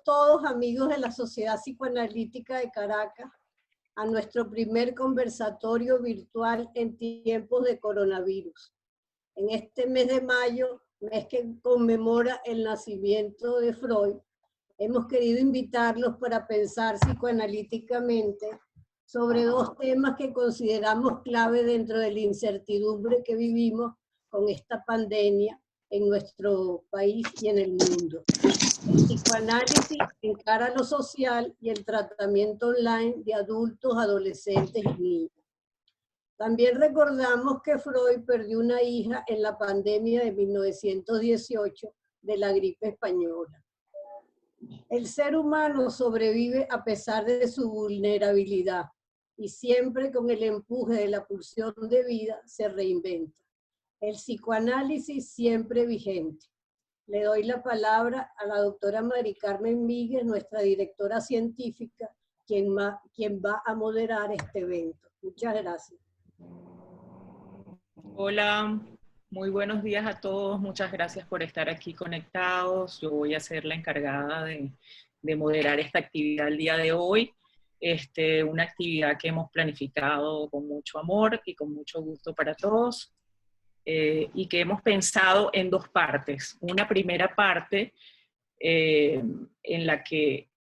todos amigos de la Sociedad Psicoanalítica de Caracas a nuestro primer conversatorio virtual en tiempos de coronavirus. En este mes de mayo, mes que conmemora el nacimiento de Freud, hemos querido invitarlos para pensar psicoanalíticamente sobre dos temas que consideramos clave dentro de la incertidumbre que vivimos con esta pandemia en nuestro país y en el mundo. El psicoanálisis encara lo social y el tratamiento online de adultos, adolescentes y niños. También recordamos que Freud perdió una hija en la pandemia de 1918 de la gripe española. El ser humano sobrevive a pesar de su vulnerabilidad y siempre con el empuje de la pulsión de vida se reinventa. El psicoanálisis siempre vigente. Le doy la palabra a la doctora Mari Carmen Míguez, nuestra directora científica, quien va a moderar este evento. Muchas gracias. Hola, muy buenos días a todos. Muchas gracias por estar aquí conectados. Yo voy a ser la encargada de moderar esta actividad el día de hoy. Una actividad que hemos planificado con mucho amor y con mucho gusto para todos. Y que hemos pensado en dos partes. Una primera parte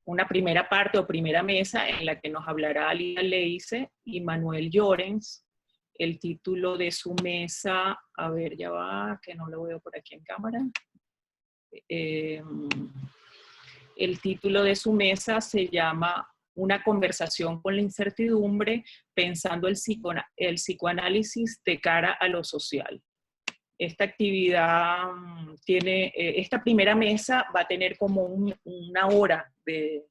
una primera parte o primera mesa en la que nos hablará Alicia Leice y Manuel Llorens. El título de su mesa, a ver, ya va, que no lo veo por aquí en cámara. El título de su mesa se llama Una conversación con la incertidumbre, pensando el psicoanálisis de cara a lo social. Esta actividad esta primera mesa va a tener como una hora de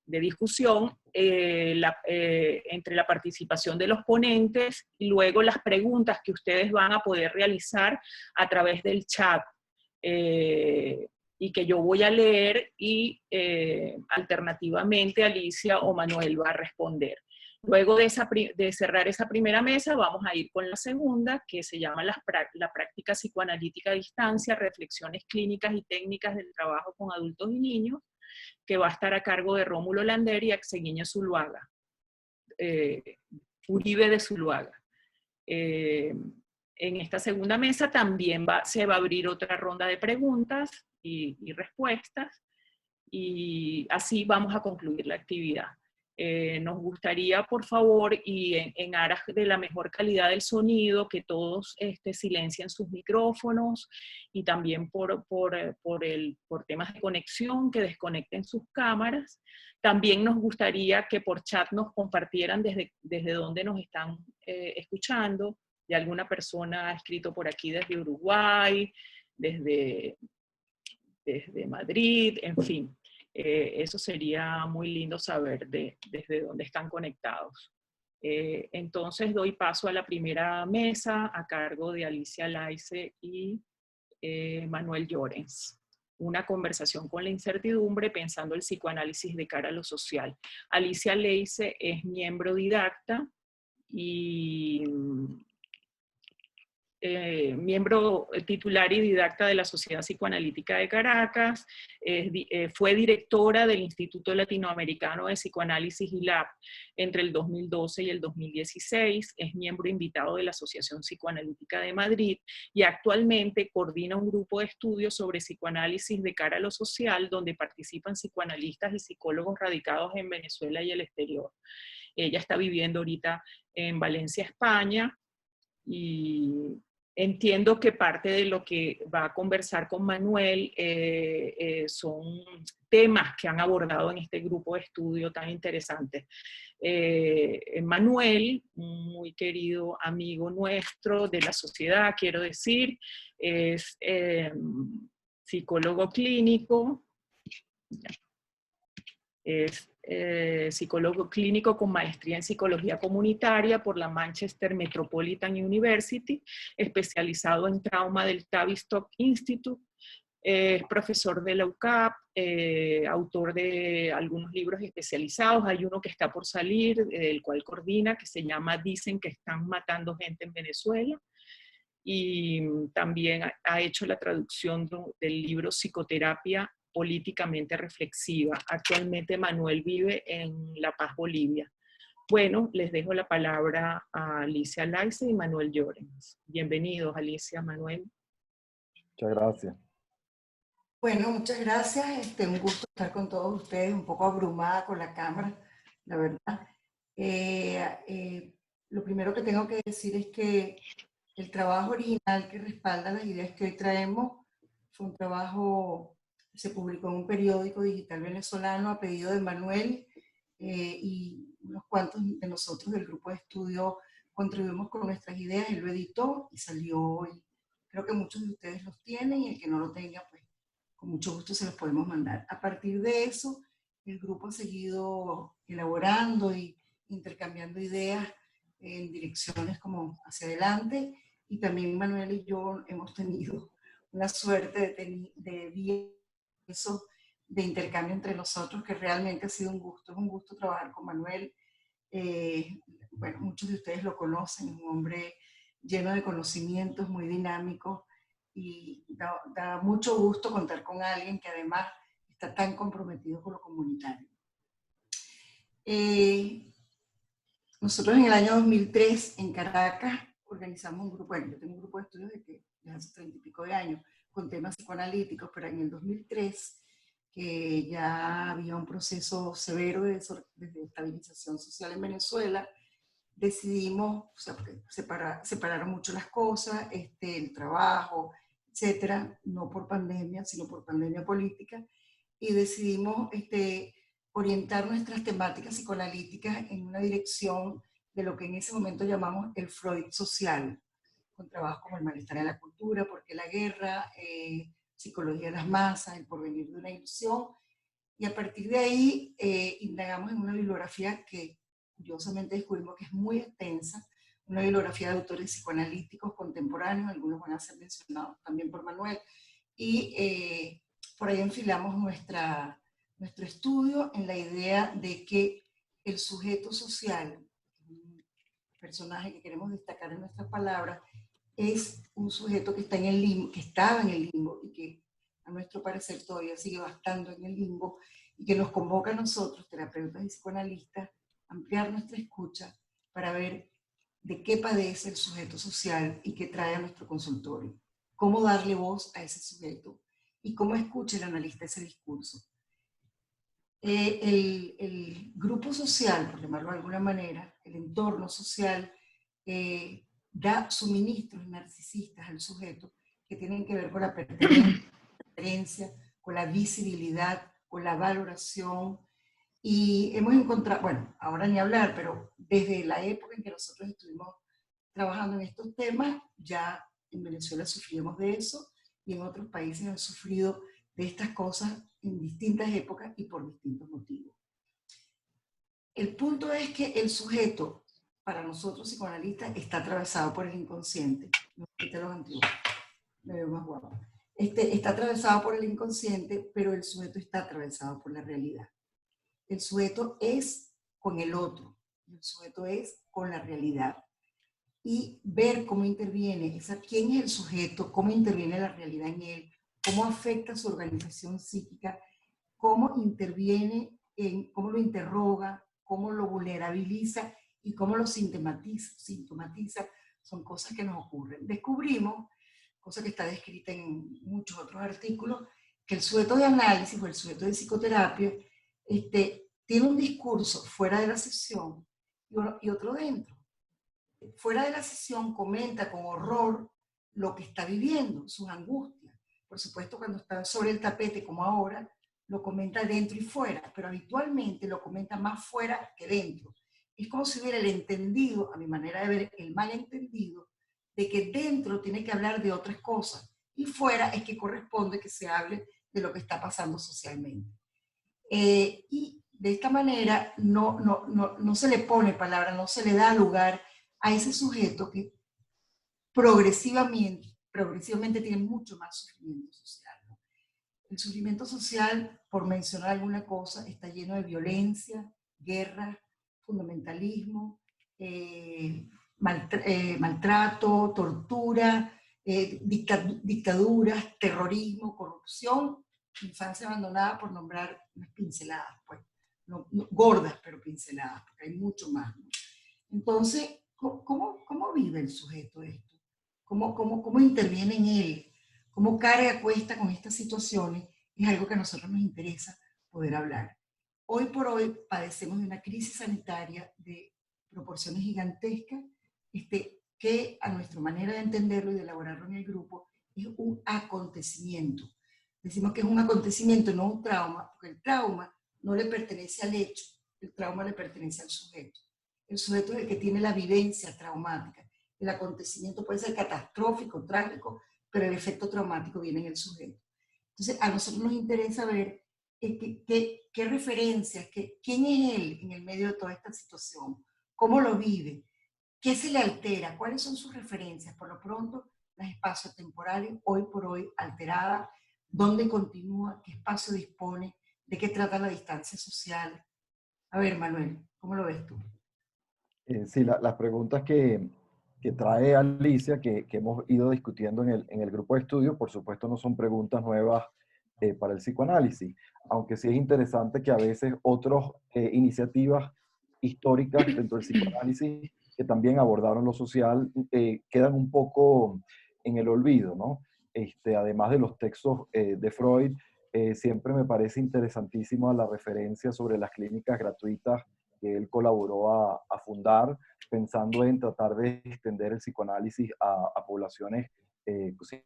discusión entre la participación de los ponentes y luego las preguntas que ustedes van a poder realizar a través del chat y que yo voy a leer y alternativamente Alicia o Manuel va a responder. Luego de cerrar esa primera mesa, vamos a ir con la segunda, que se llama la práctica psicoanalítica a distancia, reflexiones clínicas y técnicas del trabajo con adultos y niños, que va a estar a cargo de Rómulo Lander y Axeguiño Zuluaga, Uribe de Zuluaga. En esta segunda mesa también se va a abrir otra ronda de preguntas y respuestas, y así vamos a concluir la actividad. Nos gustaría, por favor, y en aras de la mejor calidad del sonido, que todos silencien sus micrófonos y también por temas de conexión, que desconecten sus cámaras. También nos gustaría que por chat nos compartieran desde dónde nos están escuchando. Y alguna persona ha escrito por aquí desde Uruguay, desde Madrid, en fin. Eso sería muy lindo saber desde dónde están conectados. Entonces doy paso a la primera mesa a cargo de Alicia Leice y Manuel Llorens. Una conversación con la incertidumbre pensando el psicoanálisis de cara a lo social. Alicia Leice es miembro didacta y miembro titular y didacta de la Sociedad Psicoanalítica de Caracas, fue directora del Instituto Latinoamericano de Psicoanálisis ILAP entre el 2012 y el 2016, es miembro invitado de la Asociación Psicoanalítica de Madrid y actualmente coordina un grupo de estudios sobre psicoanálisis de cara a lo social donde participan psicoanalistas y psicólogos radicados en Venezuela y el exterior. Ella está viviendo ahorita en Valencia, España, y entiendo que parte de lo que va a conversar con Manuel son temas que han abordado en este grupo de estudio tan interesante. Manuel, un muy querido amigo nuestro de la sociedad, quiero decir, es psicólogo clínico, es psicólogo clínico con maestría en psicología comunitaria por la Manchester Metropolitan University, especializado en trauma del Tavistock Institute, es profesor de la UCAP, autor de algunos libros especializados. Hay uno que está por salir, el cual coordina, que se llama Dicen que están matando gente en Venezuela. Y también ha hecho la traducción del libro Psicoterapia políticamente reflexiva. Actualmente Manuel vive en La Paz, Bolivia. Bueno, les dejo la palabra a Alicia Laice y Manuel Llorens. Bienvenidos, Alicia, Manuel. Muchas gracias. Bueno, muchas gracias. Un gusto estar con todos ustedes, un poco abrumada con la cámara, la verdad. Lo primero que tengo que decir es que el trabajo original que respalda las ideas que hoy traemos fue un trabajo que se publicó en un periódico digital venezolano a pedido de Manuel, y unos cuantos de nosotros del grupo de estudio contribuimos con nuestras ideas. Él lo editó y salió hoy. Creo que muchos de ustedes los tienen, y el que no lo tenga, pues con mucho gusto se los podemos mandar. A partir de eso, el grupo ha seguido elaborando y intercambiando ideas en direcciones como hacia adelante, y también Manuel y yo hemos tenido una suerte de intercambio entre nosotros, que realmente ha sido un gusto. Es un gusto trabajar con Manuel. Bueno, muchos de ustedes lo conocen, es un hombre lleno de conocimientos, muy dinámico, y da mucho gusto contar con alguien que además está tan comprometido con lo comunitario. Nosotros en el año 2003 en Caracas organizamos un grupo, bueno, yo tengo un grupo de estudios desde hace 30 y pico de años con temas psicoanalíticos, pero en el 2003, que ya había un proceso severo de desestabilización social en Venezuela, decidimos, o sea, separaron mucho las cosas, el trabajo, etcétera, no por pandemia, sino por pandemia política, y decidimos orientar nuestras temáticas psicoanalíticas en una dirección de lo que en ese momento llamamos el Freud social, con trabajos como el malestar en la cultura, por qué la guerra, psicología de las masas, el porvenir de una ilusión, y a partir de ahí indagamos en una bibliografía que curiosamente descubrimos que es muy extensa, una bibliografía de autores psicoanalíticos contemporáneos, algunos van a ser mencionados también por Manuel, y por ahí enfilamos nuestro estudio en la idea de que el sujeto social, un personaje que queremos destacar en nuestras palabras, es un sujeto que está en el limbo, que estaba en el limbo, y que a nuestro parecer todavía sigue bastante en el limbo, y que nos convoca a nosotros, terapeutas y psicoanalistas, a ampliar nuestra escucha para ver de qué padece el sujeto social y qué trae a nuestro consultorio, cómo darle voz a ese sujeto y cómo escucha el analista ese discurso. El grupo social, por llamarlo de alguna manera, el entorno social, da suministros narcisistas al sujeto que tienen que ver con la pertenencia, con la visibilidad, con la valoración. Y hemos encontrado, bueno, ahora ni hablar, pero desde la época en que nosotros estuvimos trabajando en estos temas, ya en Venezuela sufríamos de eso, y en otros países han sufrido de estas cosas en distintas épocas y por distintos motivos. El punto es que el sujeto, para nosotros psicoanalistas, está atravesado por el inconsciente. No quite los anteojos, me veo más guapo. Está atravesado por el inconsciente, pero el sujeto está atravesado por la realidad. El sujeto es con el otro, el sujeto es con la realidad. Y ver cómo interviene, quién es el sujeto, cómo interviene la realidad en él, cómo afecta su organización psíquica, cómo interviene, cómo lo interroga, cómo lo vulnerabiliza y cómo lo sintomatiza, son cosas que nos ocurren. Descubrimos, cosa que está descrita en muchos otros artículos, que el sujeto de análisis o el sujeto de psicoterapia tiene un discurso fuera de la sesión y otro dentro. Fuera de la sesión comenta con horror lo que está viviendo, sus angustias. Por supuesto, cuando está sobre el tapete, como ahora, lo comenta dentro y fuera, pero habitualmente lo comenta más fuera que dentro. Es como si hubiera el entendido, a mi manera de ver, el malentendido, de que dentro tiene que hablar de otras cosas y fuera es que corresponde que se hable de lo que está pasando socialmente. Y de esta manera no se le pone palabra, no se le da lugar a ese sujeto que progresivamente tiene mucho más sufrimiento social, ¿no? El sufrimiento social, por mencionar alguna cosa, está lleno de violencia, guerra, fundamentalismo, maltrato, tortura, dictaduras, terrorismo, corrupción infancia abandonada, por nombrar unas pinceladas, pues, no gordas, pero pinceladas, porque hay mucho más, ¿no? Entonces, ¿cómo vive el sujeto esto? ¿Cómo interviene en él? ¿Cómo cara y acuesta con estas situaciones? Es algo que a nosotros nos interesa poder hablar. Hoy por hoy padecemos de una crisis sanitaria de proporciones gigantescas, que a nuestra manera de entenderlo y de elaborarlo en el grupo es un acontecimiento. Decimos que es un acontecimiento, no un trauma, porque el trauma no le pertenece al hecho, el trauma le pertenece al sujeto. El sujeto es el que tiene la vivencia traumática. El acontecimiento puede ser catastrófico, trágico, pero el efecto traumático viene en el sujeto. Entonces, a nosotros nos interesa ver qué referencias, quién es él en el medio de toda esta situación, cómo lo vive, qué se le altera, cuáles son sus referencias. Por lo pronto, las espacios temporales, hoy por hoy alteradas, dónde continúa, qué espacio dispone, de qué trata la distancia social. A ver, Manuel, ¿cómo lo ves tú? Sí, las preguntas que trae Alicia, que hemos ido discutiendo en el grupo de estudio, por supuesto no son preguntas nuevas para el psicoanálisis, aunque sí es interesante que a veces otras iniciativas históricas dentro del psicoanálisis que también abordaron lo social quedan un poco en el olvido, ¿no? Además de los textos de Freud, siempre me parece interesantísima la referencia sobre las clínicas gratuitas que él colaboró a fundar, pensando en tratar de extender el psicoanálisis a poblaciones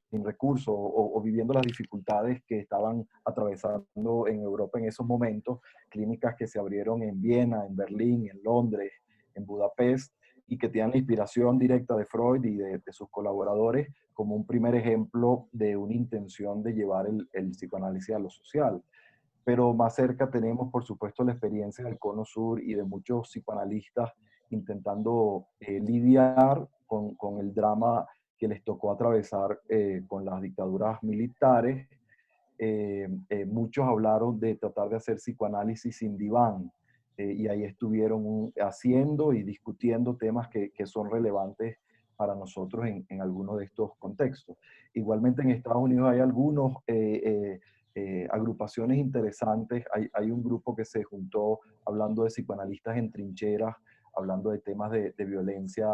sin recursos o viviendo las dificultades que estaban atravesando en Europa en esos momentos, clínicas que se abrieron en Viena, en Berlín, en Londres, en Budapest, y que tienen la inspiración directa de Freud y de sus colaboradores como un primer ejemplo de una intención de llevar el psicoanálisis a lo social. Pero más cerca tenemos, por supuesto, la experiencia del Cono Sur y de muchos psicoanalistas intentando lidiar con el drama que les tocó atravesar con las dictaduras militares. Muchos hablaron de tratar de hacer psicoanálisis sin diván, y ahí estuvieron haciendo y discutiendo temas que son relevantes para nosotros en algunos de estos contextos. Igualmente en Estados Unidos hay algunos agrupaciones interesantes. Hay un grupo que se juntó hablando de psicoanalistas en trincheras, hablando de temas de violencia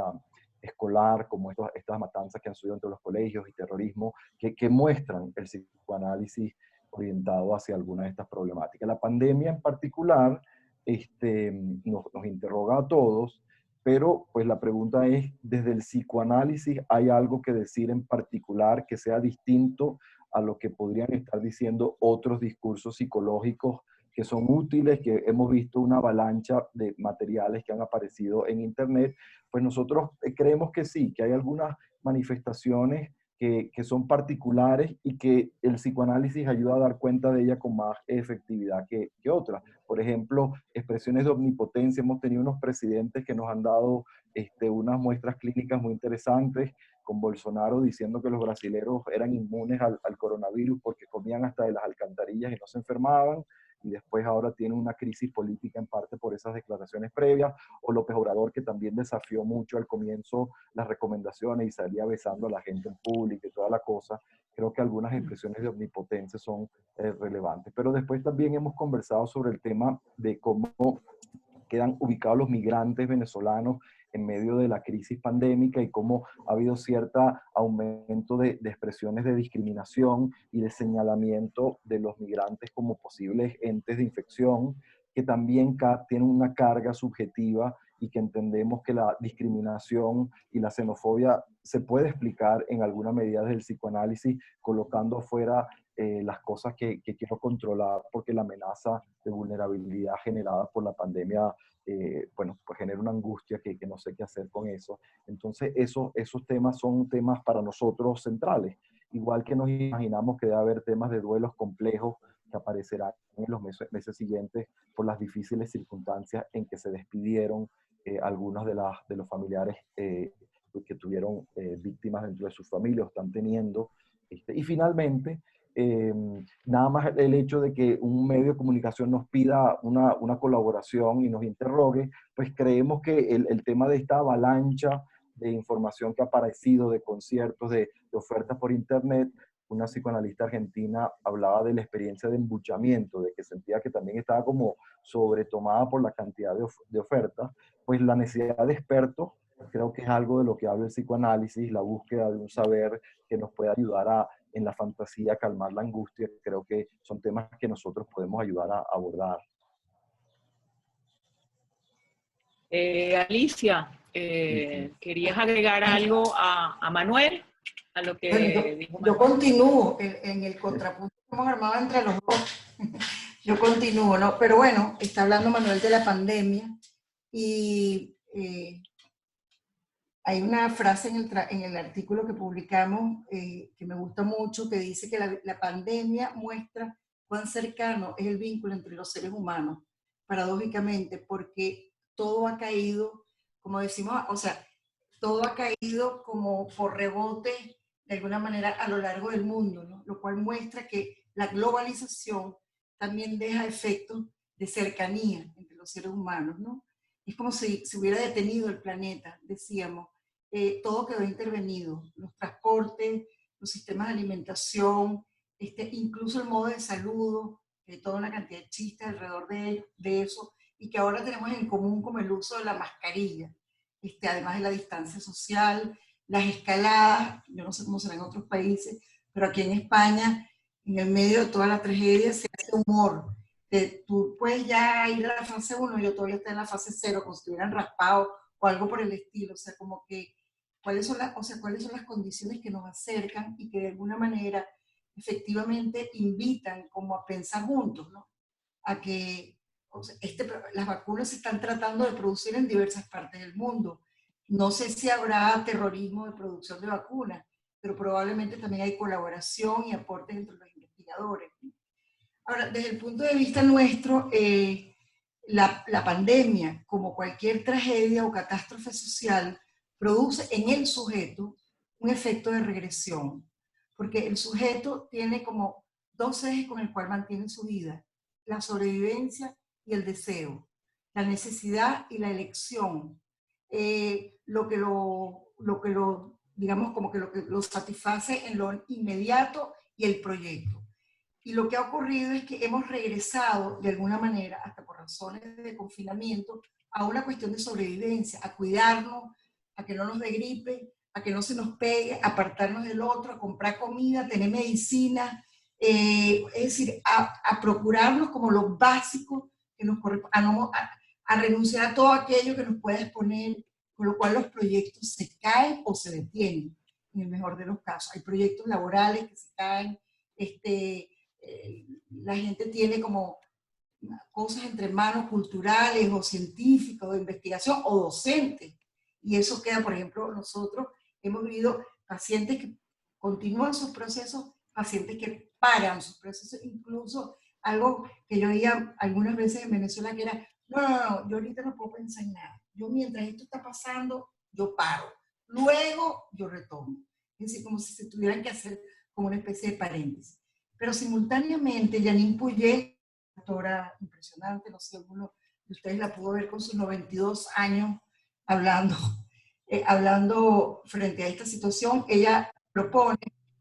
escolar, como estas matanzas que han sucedido entre los colegios y terrorismo, que muestran el psicoanálisis orientado hacia alguna de estas problemáticas. La pandemia en particular nos interroga a todos, pero pues la pregunta es, desde el psicoanálisis, ¿hay algo que decir en particular que sea distinto a lo que podrían estar diciendo otros discursos psicológicos que son útiles, que hemos visto una avalancha de materiales que han aparecido en Internet? Pues nosotros creemos que sí, que hay algunas manifestaciones que son particulares y que el psicoanálisis ayuda a dar cuenta de ella con más efectividad que otras. Por ejemplo, expresiones de omnipotencia. Hemos tenido unos presidentes que nos han dado unas muestras clínicas muy interesantes, con Bolsonaro diciendo que los brasileños eran inmunes al coronavirus porque comían hasta de las alcantarillas y no se enfermaban, y después ahora tiene una crisis política en parte por esas declaraciones previas, o López Obrador, que también desafió mucho al comienzo las recomendaciones y salía besando a la gente en público y toda la cosa. Creo que algunas expresiones de omnipotencia son relevantes. Pero después también hemos conversado sobre el tema de cómo quedan ubicados los migrantes venezolanos en medio de la crisis pandémica y cómo ha habido cierto aumento de expresiones de discriminación y de señalamiento de los migrantes como posibles entes de infección, que también tienen una carga subjetiva y que entendemos que la discriminación y la xenofobia se puede explicar en alguna medida desde el psicoanálisis, colocando afuera las cosas que quiero controlar, porque la amenaza de vulnerabilidad generada por la pandemia, pues genera una angustia que no sé qué hacer con eso. Entonces, esos temas son temas para nosotros centrales. Igual que nos imaginamos que debe haber temas de duelos complejos que aparecerán en los meses siguientes por las difíciles circunstancias en que se despidieron algunos de los familiares que tuvieron víctimas dentro de sus familias, están teniendo. Y finalmente, nada más el hecho de que un medio de comunicación nos pida una colaboración y nos interrogue, pues creemos que el tema de esta avalancha de información que ha aparecido, de conciertos, de ofertas por internet, una psicoanalista argentina hablaba de la experiencia de embuchamiento, de que sentía que también estaba como sobretomada por la cantidad de ofertas, pues la necesidad de expertos creo que es algo de lo que habla el psicoanálisis, la búsqueda de un saber que nos puede ayudar a, en la fantasía, calmar la angustia. Creo que son temas que nosotros podemos ayudar a abordar. Alicia, ¿querías agregar algo a Manuel? A lo que bueno, dijo yo Manuel. continúo en el contrapunto que hemos armado entre los dos. Yo continúo, ¿no? Pero bueno, está hablando Manuel de la pandemia y hay una frase en el artículo que publicamos que me gusta mucho, que dice que la pandemia muestra cuán cercano es el vínculo entre los seres humanos, paradójicamente, porque todo ha caído, como decimos, o sea, todo ha caído como por rebote, de alguna manera, a lo largo del mundo, ¿no? Lo cual muestra que la globalización también deja efectos de cercanía entre los seres humanos, ¿no? Es como si se hubiera detenido el planeta, decíamos. Todo quedó intervenido, los transportes, los sistemas de alimentación, incluso el modo de saludo, toda una cantidad de chistes alrededor de eso, y que ahora tenemos en común como el uso de la mascarilla, además de la distancia social, las escaladas, yo no sé cómo será en otros países, pero aquí en España, en el medio de toda la tragedia, se hace humor. Tú puedes ya ir a la fase 1, yo todavía estoy en la fase 0, como si estuvieran raspado o algo por el estilo, o sea, como que cuáles son las condiciones que nos acercan y que de alguna manera efectivamente invitan como a pensar juntos, ¿no? A que las vacunas se están tratando de producir en diversas partes del mundo. No sé si habrá terrorismo de producción de vacunas, pero probablemente también hay colaboración y aportes entre los investigadores. Ahora, desde el punto de vista nuestro, la pandemia, como cualquier tragedia o catástrofe social, produce en el sujeto un efecto de regresión, porque el sujeto tiene como dos ejes con el cual mantiene su vida: la sobrevivencia y el deseo, la necesidad y la elección, lo que lo, digamos, como que lo que lo satisface en lo inmediato y el proyecto. Y lo que ha ocurrido es que hemos regresado de alguna manera, hasta por razones de confinamiento, a una cuestión de sobrevivencia, a cuidarnos, a que no nos dé gripe, a que no se nos pegue, a apartarnos del otro, a comprar comida, a tener medicina, es decir, a procurarnos como lo básico que nos corresponde, a renunciar a todo aquello que nos pueda exponer, con lo cual los proyectos se caen o se detienen, en el mejor de los casos. Hay proyectos laborales que se caen, la gente tiene como cosas entre manos culturales o científicas o de investigación o docentes. Y eso queda, por ejemplo, nosotros hemos vivido pacientes que continúan sus procesos, pacientes que paran sus procesos, incluso algo que yo oía algunas veces en Venezuela que era, no, yo ahorita no puedo pensar en nada. Yo mientras esto está pasando, yo paro. Luego yo retomo. Es decir, como si se tuvieran que hacer como una especie de paréntesis. Pero simultáneamente, Janine Puyé, doctora impresionante, no sé si alguno de ustedes la pudo ver con sus 92 años hablando frente a esta situación. Ella propone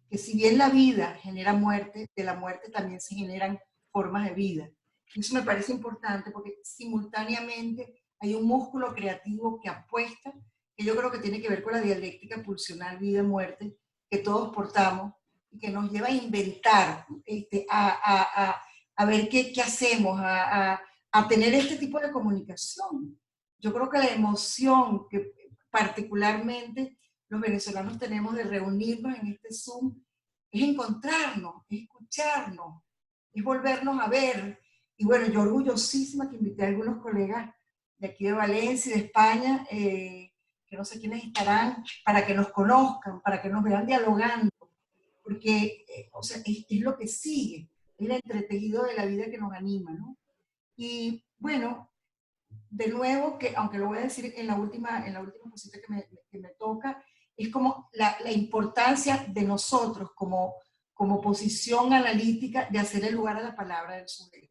que si bien la vida genera muerte, de la muerte también se generan formas de vida. Y eso me parece importante porque simultáneamente hay un músculo creativo que apuesta, que yo creo que tiene que ver con la dialéctica pulsional vida-muerte que todos portamos y que nos lleva a inventar, a ver qué hacemos, a tener este tipo de comunicación. Yo creo que la emoción que particularmente los venezolanos tenemos de reunirnos en este Zoom es encontrarnos, es escucharnos, es volvernos a ver. Y bueno, yo orgullosísima que invité a algunos colegas de aquí de Valencia y de España, que no sé quiénes estarán, para que nos conozcan, para que nos vean dialogando, porque o sea, es lo que sigue, es el entretejido de la vida que nos anima, ¿no? Y bueno, de nuevo, que aunque lo voy a decir en la última cosita que me toca, es como la importancia de nosotros como posición analítica de hacer el lugar a la palabra del sujeto.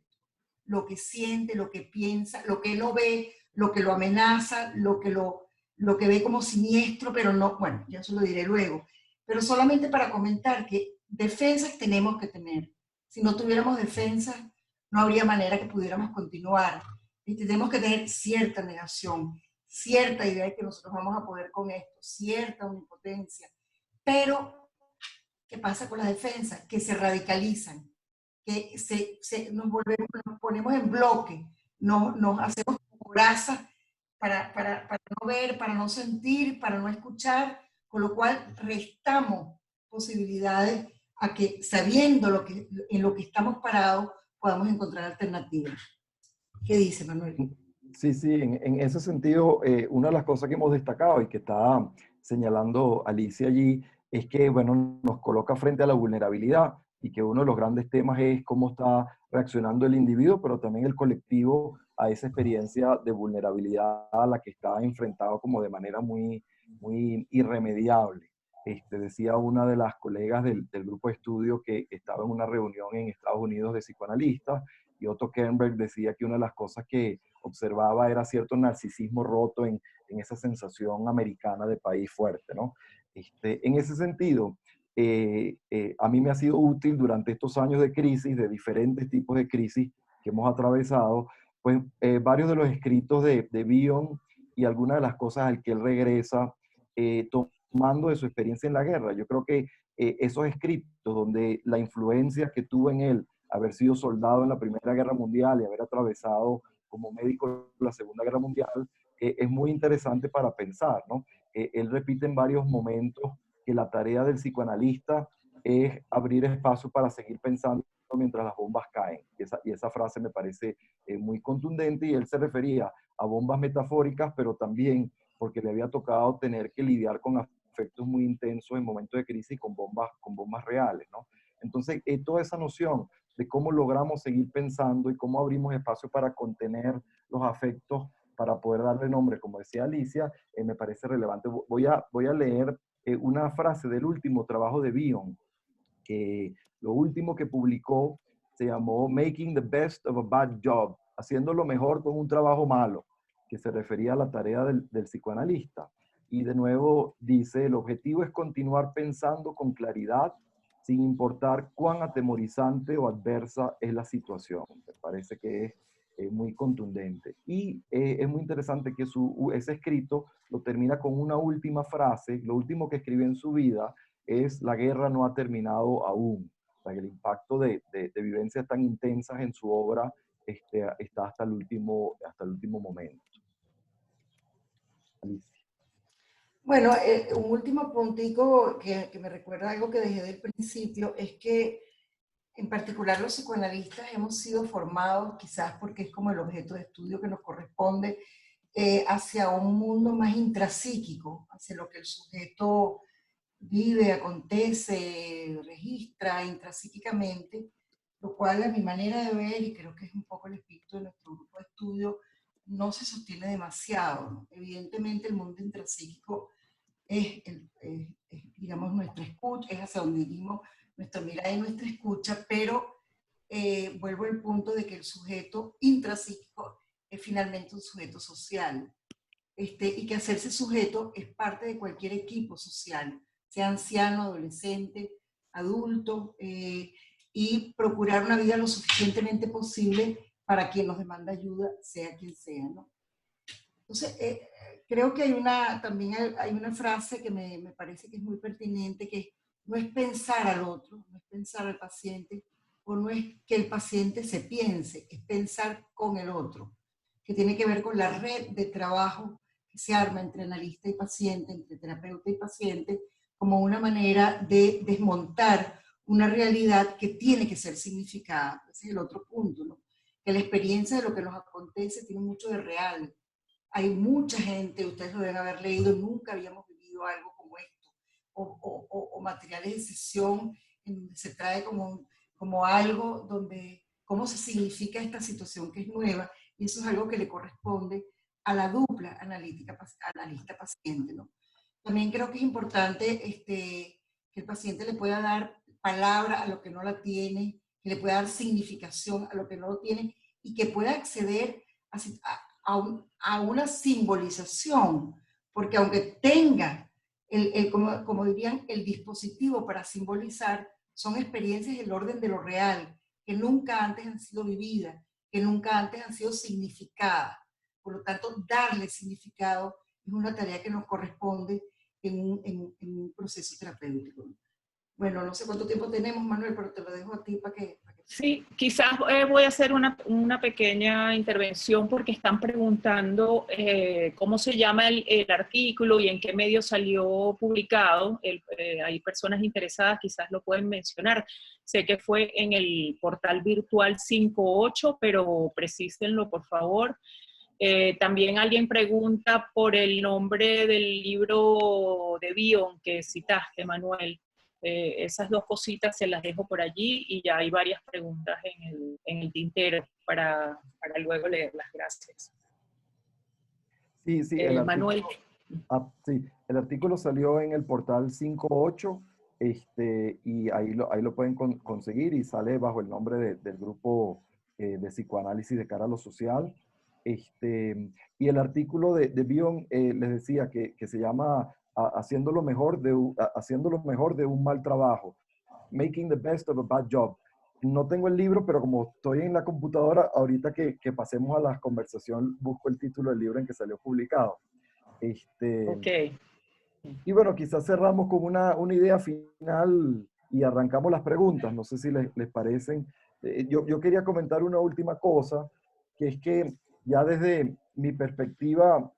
Lo que siente, lo que piensa, lo que no ve, lo que lo amenaza, lo que ve como siniestro, pero no, bueno, ya se lo diré luego. Pero solamente para comentar que defensas tenemos que tener. Si no tuviéramos defensas, no habría manera que pudiéramos continuar. Y tenemos que tener cierta negación, cierta idea de que nosotros vamos a poder con esto, cierta omnipotencia. Pero, ¿qué pasa con las defensas? Que se radicalizan, que nos ponemos en bloque, nos hacemos coraza para no ver, para no sentir, para no escuchar, con lo cual restamos posibilidades a que, sabiendo en lo que estamos parados, podamos encontrar alternativas. ¿Qué dice Manuel? Sí, sí, en ese sentido, una de las cosas que hemos destacado y que está señalando Alicia allí es que, bueno, nos coloca frente a la vulnerabilidad y que uno de los grandes temas es cómo está reaccionando el individuo, pero también el colectivo a esa experiencia de vulnerabilidad a la que está enfrentado como de manera muy, muy irremediable. Decía una de las colegas del grupo de estudio que estaba en una reunión en Estados Unidos de psicoanalistas, y Otto Kernberg decía que una de las cosas que observaba era cierto narcisismo roto en esa sensación americana de país fuerte, ¿no? En ese sentido, a mí me ha sido útil durante estos años de crisis, de diferentes tipos de crisis que hemos atravesado, pues varios de los escritos de Bion y algunas de las cosas al que él regresa, tomando de su experiencia en la guerra. Yo creo que esos escritos donde la influencia que tuvo en él, haber sido soldado en la Primera Guerra Mundial y haber atravesado como médico la Segunda Guerra Mundial, es muy interesante para pensar, ¿no? Él repite en varios momentos que la tarea del psicoanalista es abrir espacio para seguir pensando mientras las bombas caen. Y esa frase me parece muy contundente, y él se refería a bombas metafóricas, pero también porque le había tocado tener que lidiar con afectos muy intensos en momentos de crisis con bombas reales, ¿no? Entonces, toda esa noción de cómo logramos seguir pensando y cómo abrimos espacio para contener los afectos, para poder darle nombre, como decía Alicia, me parece relevante. Voy a leer una frase del último trabajo de Bion, que lo último que publicó se llamó Making the Best of a Bad Job, haciendo lo mejor con un trabajo malo, que se refería a la tarea del psicoanalista. Y de nuevo dice, el objetivo es continuar pensando con claridad, sin importar cuán atemorizante o adversa es la situación. Me parece que es muy contundente. Y es muy interesante que ese escrito lo termina con una última frase. Lo último que escribió en su vida es: la guerra no ha terminado aún. O sea, que el impacto de vivencias tan intensas en su obra está hasta el último momento. Alicia. Bueno, un último puntico que me recuerda algo que dejé del principio es que en particular los psicoanalistas hemos sido formados, quizás porque es como el objeto de estudio que nos corresponde, hacia un mundo más intrapsíquico, hacia lo que el sujeto vive, acontece, registra intrapsíquicamente, lo cual a mi manera de ver, y creo que es un poco el espíritu de nuestro grupo de estudio, no se sostiene demasiado, ¿no? Evidentemente el mundo intrapsíquico es digamos, nuestra escucha, es hacia donde dirigimos nuestra mirada y nuestra escucha, pero vuelvo al punto de que el sujeto intrapsíquico es finalmente un sujeto social, y que hacerse sujeto es parte de cualquier equipo social, sea anciano, adolescente, adulto, y procurar una vida lo suficientemente posible para quien nos demanda ayuda, sea quien sea, ¿no? Entonces, creo que también hay una frase que me parece que es muy pertinente, que no es pensar al otro, no es pensar al paciente, o no es que el paciente se piense, es pensar con el otro, que tiene que ver con la red de trabajo que se arma entre analista y paciente, entre terapeuta y paciente, como una manera de desmontar una realidad que tiene que ser significada. Ese es el otro punto, ¿no? Que la experiencia de lo que nos acontece tiene mucho de real. Hay mucha gente, ustedes lo deben haber leído, nunca habíamos vivido algo como esto, o materiales de sesión en donde se trae como algo donde, cómo se significa esta situación que es nueva, y eso es algo que le corresponde a la dupla analista-paciente, ¿no? También creo que es importante que el paciente le pueda dar palabra a lo que no la tiene, que le pueda dar significación a lo que no lo tiene, y que pueda acceder a una simbolización, porque aunque tenga, como dirían, el dispositivo para simbolizar, son experiencias del orden de lo real, que nunca antes han sido vividas, que nunca antes han sido significadas. Por lo tanto, darle significado es una tarea que nos corresponde en un proceso terapéutico. Bueno, no sé cuánto tiempo tenemos, Manuel, pero te lo dejo a ti para que... Sí, quizás voy a hacer una pequeña intervención porque están preguntando cómo se llama el artículo y en qué medio salió publicado. Hay personas interesadas, quizás lo pueden mencionar. Sé que fue en el portal virtual 5.8, pero precísenlo, por favor. También alguien pregunta por el nombre del libro de Bion que citaste, Manuel. Esas dos cositas se las dejo por allí y ya hay varias preguntas en el tintero para luego leerlas. Gracias. Sí, sí, Manuel. Sí, el artículo salió en el portal 5.8 y ahí lo pueden conseguir y sale bajo el nombre del grupo de psicoanálisis de cara a lo social. Y el artículo de Bion les decía que se llama haciendo lo mejor de un mal trabajo, Making the Best of a Bad Job. No tengo el libro, pero como estoy en la computadora, ahorita que pasemos a la conversación, busco el título del libro en que salió publicado. Ok. Y bueno, quizás cerramos con una idea final y arrancamos las preguntas. No sé si les parecen. Yo quería comentar una última cosa, que es que ya desde mi perspectiva,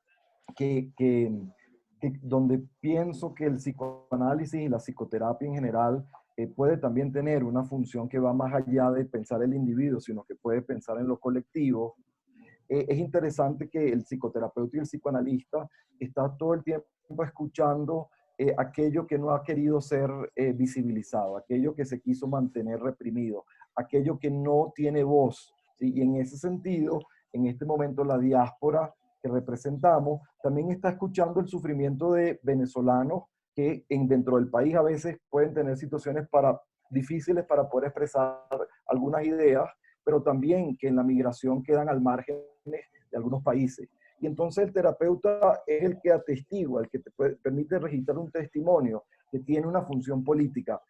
donde pienso que el psicoanálisis y la psicoterapia en general puede también tener una función que va más allá de pensar el individuo, sino que puede pensar en lo colectivo. Es interesante que el psicoterapeuta y el psicoanalista está todo el tiempo escuchando aquello que no ha querido ser visibilizado, aquello que se quiso mantener reprimido, aquello que no tiene voz, ¿sí? Y en ese sentido, en este momento la diáspora que representamos también está escuchando el sufrimiento de venezolanos que dentro del país a veces pueden tener situaciones difíciles para poder expresar algunas ideas, pero también que en la migración quedan al margen de algunos países. Y entonces el terapeuta es el que atestigua, el que te permite registrar un testimonio que tiene una función política.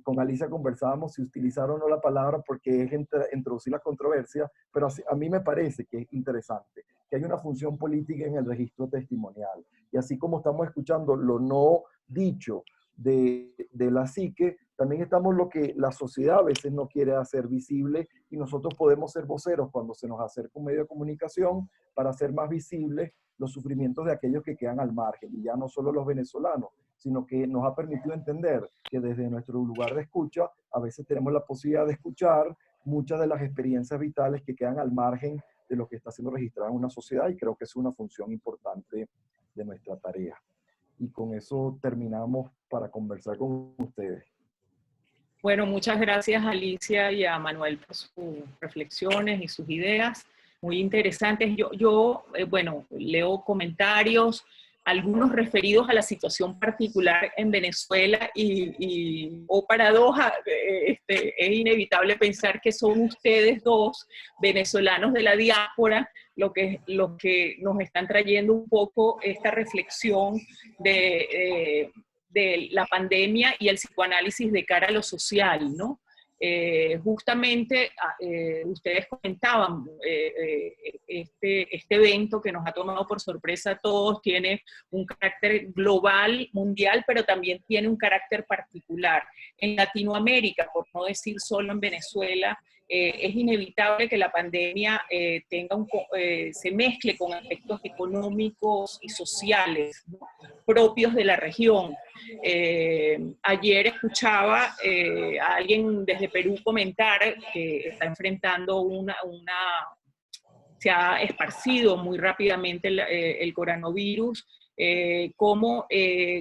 Con Alicia conversábamos si utilizar o no la palabra porque es introducir la controversia, pero a mí me parece que es interesante, que hay una función política en el registro testimonial. Y así como estamos escuchando lo no dicho de la psique, también estamos lo que la sociedad a veces no quiere hacer visible y nosotros podemos ser voceros cuando se nos acerca un medio de comunicación para hacer más visibles los sufrimientos de aquellos que quedan al margen, y ya no solo los venezolanos, sino que nos ha permitido entender que desde nuestro lugar de escucha a veces tenemos la posibilidad de escuchar muchas de las experiencias vitales que quedan al margen de lo que está siendo registrado en una sociedad, y creo que es una función importante de nuestra tarea. Y con eso terminamos para conversar con ustedes. Bueno, muchas gracias a Alicia y a Manuel por sus reflexiones y sus ideas muy interesantes. Bueno, leo comentarios, algunos referidos a la situación particular en Venezuela y paradoja, es inevitable pensar que son ustedes dos, venezolanos de la diáspora, los que nos están trayendo un poco esta reflexión de la pandemia y el psicoanálisis de cara a lo social, ¿no? Justamente ustedes comentaban, este evento que nos ha tomado por sorpresa a todos tiene un carácter global, mundial, pero también tiene un carácter particular. En Latinoamérica, por no decir solo en Venezuela, es inevitable que la pandemia se mezcle con aspectos económicos y sociales, ¿no?, propios de la región. Ayer escuchaba a alguien desde Perú comentar que está enfrentando se ha esparcido muy rápidamente el coronavirus, cómo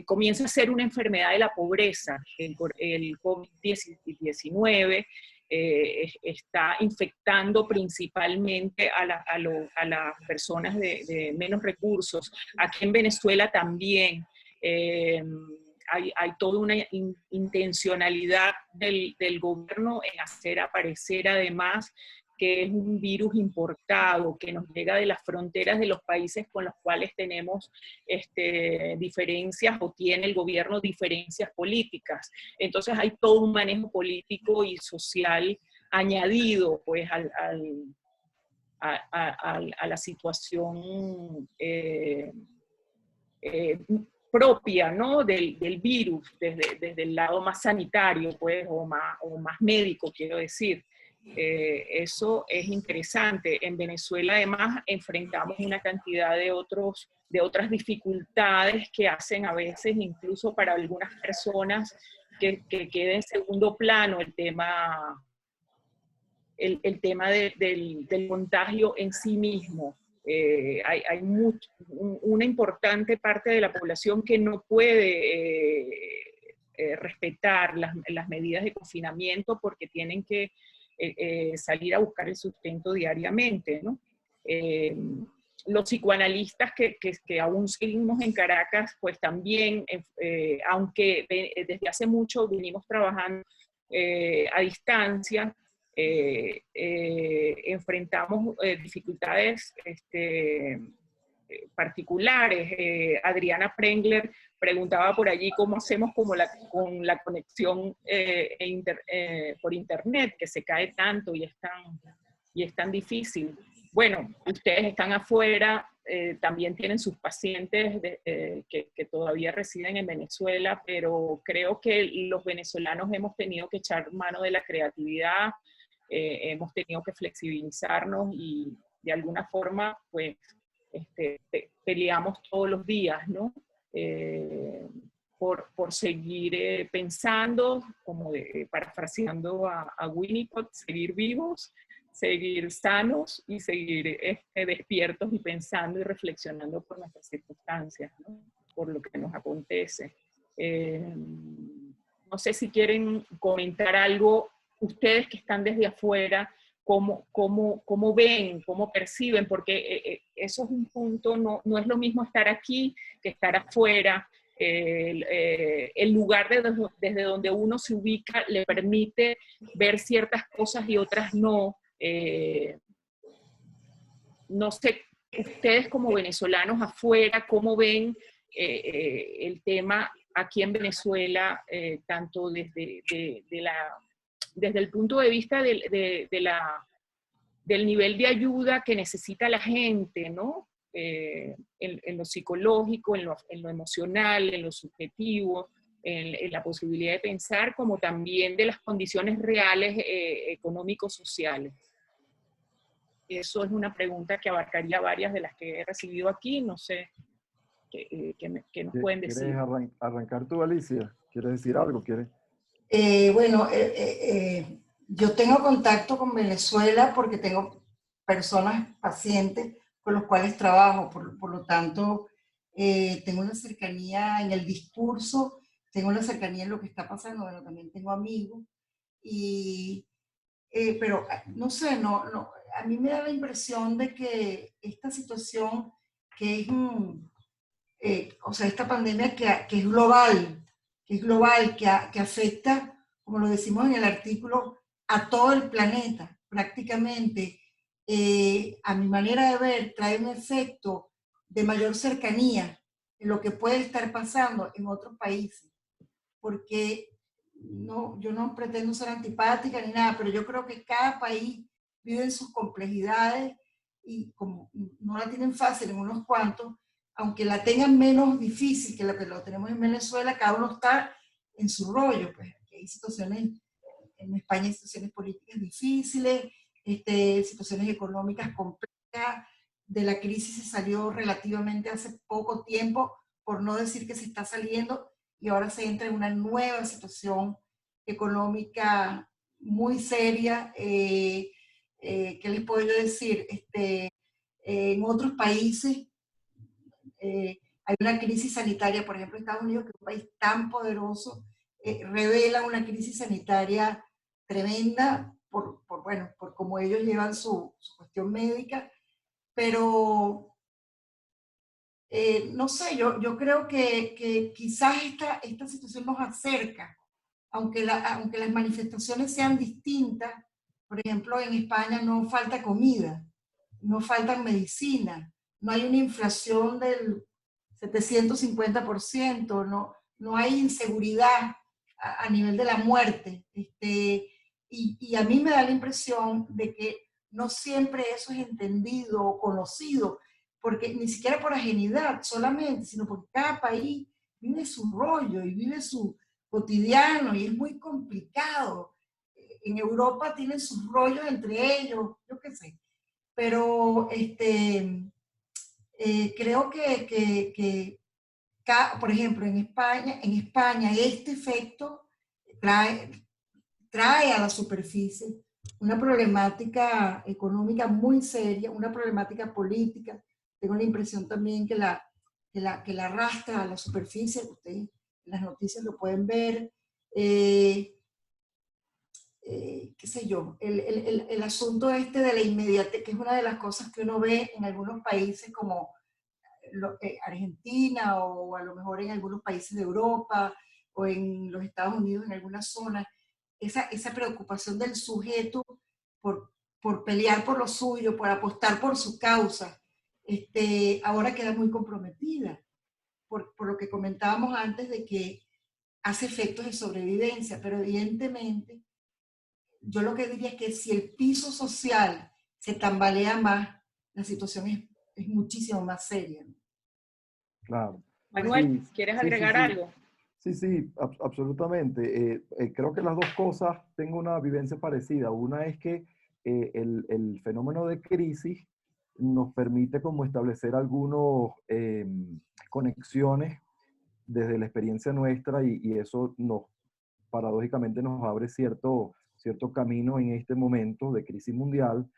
comienza a ser una enfermedad de la pobreza. El COVID-19 está infectando principalmente a las personas de menos recursos. Aquí en Venezuela también hay toda una intencionalidad del gobierno en hacer aparecer además que es un virus importado, que nos llega de las fronteras de los países con los cuales tenemos diferencias o tiene el gobierno diferencias políticas. Entonces hay todo un manejo político y social añadido pues, a la situación propia, ¿no? del virus, desde el lado más sanitario, pues, o más médico, quiero decir. Eso es interesante. En Venezuela, además, enfrentamos una cantidad de otras dificultades que hacen a veces, incluso para algunas personas, que quede en segundo plano el tema del contagio en sí mismo. Hay una importante parte de la población que no puede respetar las medidas de confinamiento porque tienen que salir a buscar el sustento diariamente, ¿no? Los psicoanalistas que aún seguimos en Caracas, pues también, aunque desde hace mucho venimos trabajando a distancia, enfrentamos dificultades particulares. Adriana Prengler preguntaba por allí cómo hacemos con la conexión por internet, que se cae tanto y es tan difícil. Bueno, ustedes están afuera, también tienen sus pacientes que todavía residen en Venezuela, pero creo que los venezolanos hemos tenido que echar mano de la creatividad, hemos tenido que flexibilizarnos y de alguna forma, pues, peleamos todos los días, ¿no? Por seguir pensando, como parafraseando a Winnicott, seguir vivos, seguir sanos y seguir despiertos y pensando y reflexionando por nuestras circunstancias, ¿no? Por lo que nos acontece. No sé si quieren comentar algo, ustedes que están desde afuera, cómo ven, cómo perciben, porque eso es un punto, no es lo mismo estar aquí que estar afuera. El lugar desde donde uno se ubica le permite ver ciertas cosas y otras no. No sé, ustedes como venezolanos afuera, ¿cómo ven el tema aquí en Venezuela, tanto desde el punto de vista del nivel de ayuda que necesita la gente, ¿no? En lo psicológico, en lo emocional, en lo subjetivo, en la posibilidad de pensar, como también de las condiciones reales económico-sociales? Eso es una pregunta que abarcaría varias de las que he recibido aquí. No sé qué nos pueden decir. ¿Quieres arrancar tú, Alicia? ¿Quieres decir algo? ¿Quieres? Bueno, yo tengo contacto con Venezuela porque tengo personas, pacientes, con los cuales trabajo. Por lo tanto, tengo una cercanía en el discurso, tengo una cercanía en lo que está pasando. Bueno, también tengo amigos. Pero no sé, a mí me da la impresión de que esta situación que es, o sea, esta pandemia que es global, que afecta, como lo decimos en el artículo, a todo el planeta, prácticamente, a mi manera de ver, trae un efecto de mayor cercanía en lo que puede estar pasando en otros países, porque yo no pretendo ser antipática ni nada, pero yo creo que cada país vive en sus complejidades y como no la tienen fácil en unos cuantos, aunque la tengan menos difícil que lo que lo tenemos en Venezuela, cada uno está en su rollo. Pues hay situaciones, en España hay situaciones políticas difíciles, situaciones económicas complejas, de la crisis se salió relativamente hace poco tiempo, por no decir que se está saliendo, y ahora se entra en una nueva situación económica muy seria. ¿Qué les puedo yo decir? En otros países hay una crisis sanitaria, por ejemplo, Estados Unidos, que es un país tan poderoso, revela una crisis sanitaria tremenda por cómo ellos llevan su cuestión médica, pero no sé, yo creo que quizás esta situación nos acerca, aunque las manifestaciones sean distintas, Por ejemplo, en España no falta comida, no faltan medicina, no hay una inflación del 750%, no hay inseguridad a nivel de la muerte. Y a mí me da la impresión de que no siempre eso es entendido o conocido, porque ni siquiera por ajenidad solamente, sino porque cada país vive su rollo y vive su cotidiano y es muy complicado. En Europa tienen sus rollos entre ellos, yo qué sé. Pero creo que por ejemplo, en España este efecto trae a la superficie una problemática económica muy seria, una problemática política. Tengo la impresión también que la arrastra a la superficie, ustedes en las noticias lo pueden ver. Qué sé yo, el asunto este de la inmediatez, que es una de las cosas que uno ve en algunos países como Argentina o a lo mejor en algunos países de Europa o en los Estados Unidos en algunas zonas, esa preocupación del sujeto por pelear por lo suyo, por apostar por su causa, ahora queda muy comprometida por lo que comentábamos antes de que hace efectos de sobrevivencia, pero evidentemente yo lo que diría es que si el piso social se tambalea más, la situación es muchísimo más seria, ¿no? Claro. Manuel, Sí, ¿quieres sí, sí, agregar sí. algo? Sí, sí, absolutamente. Creo que las dos cosas tengo una vivencia parecida. Una es que el fenómeno de crisis nos permite como establecer algunas conexiones desde la experiencia nuestra y eso paradójicamente nos abre cierto camino en este momento de crisis mundial.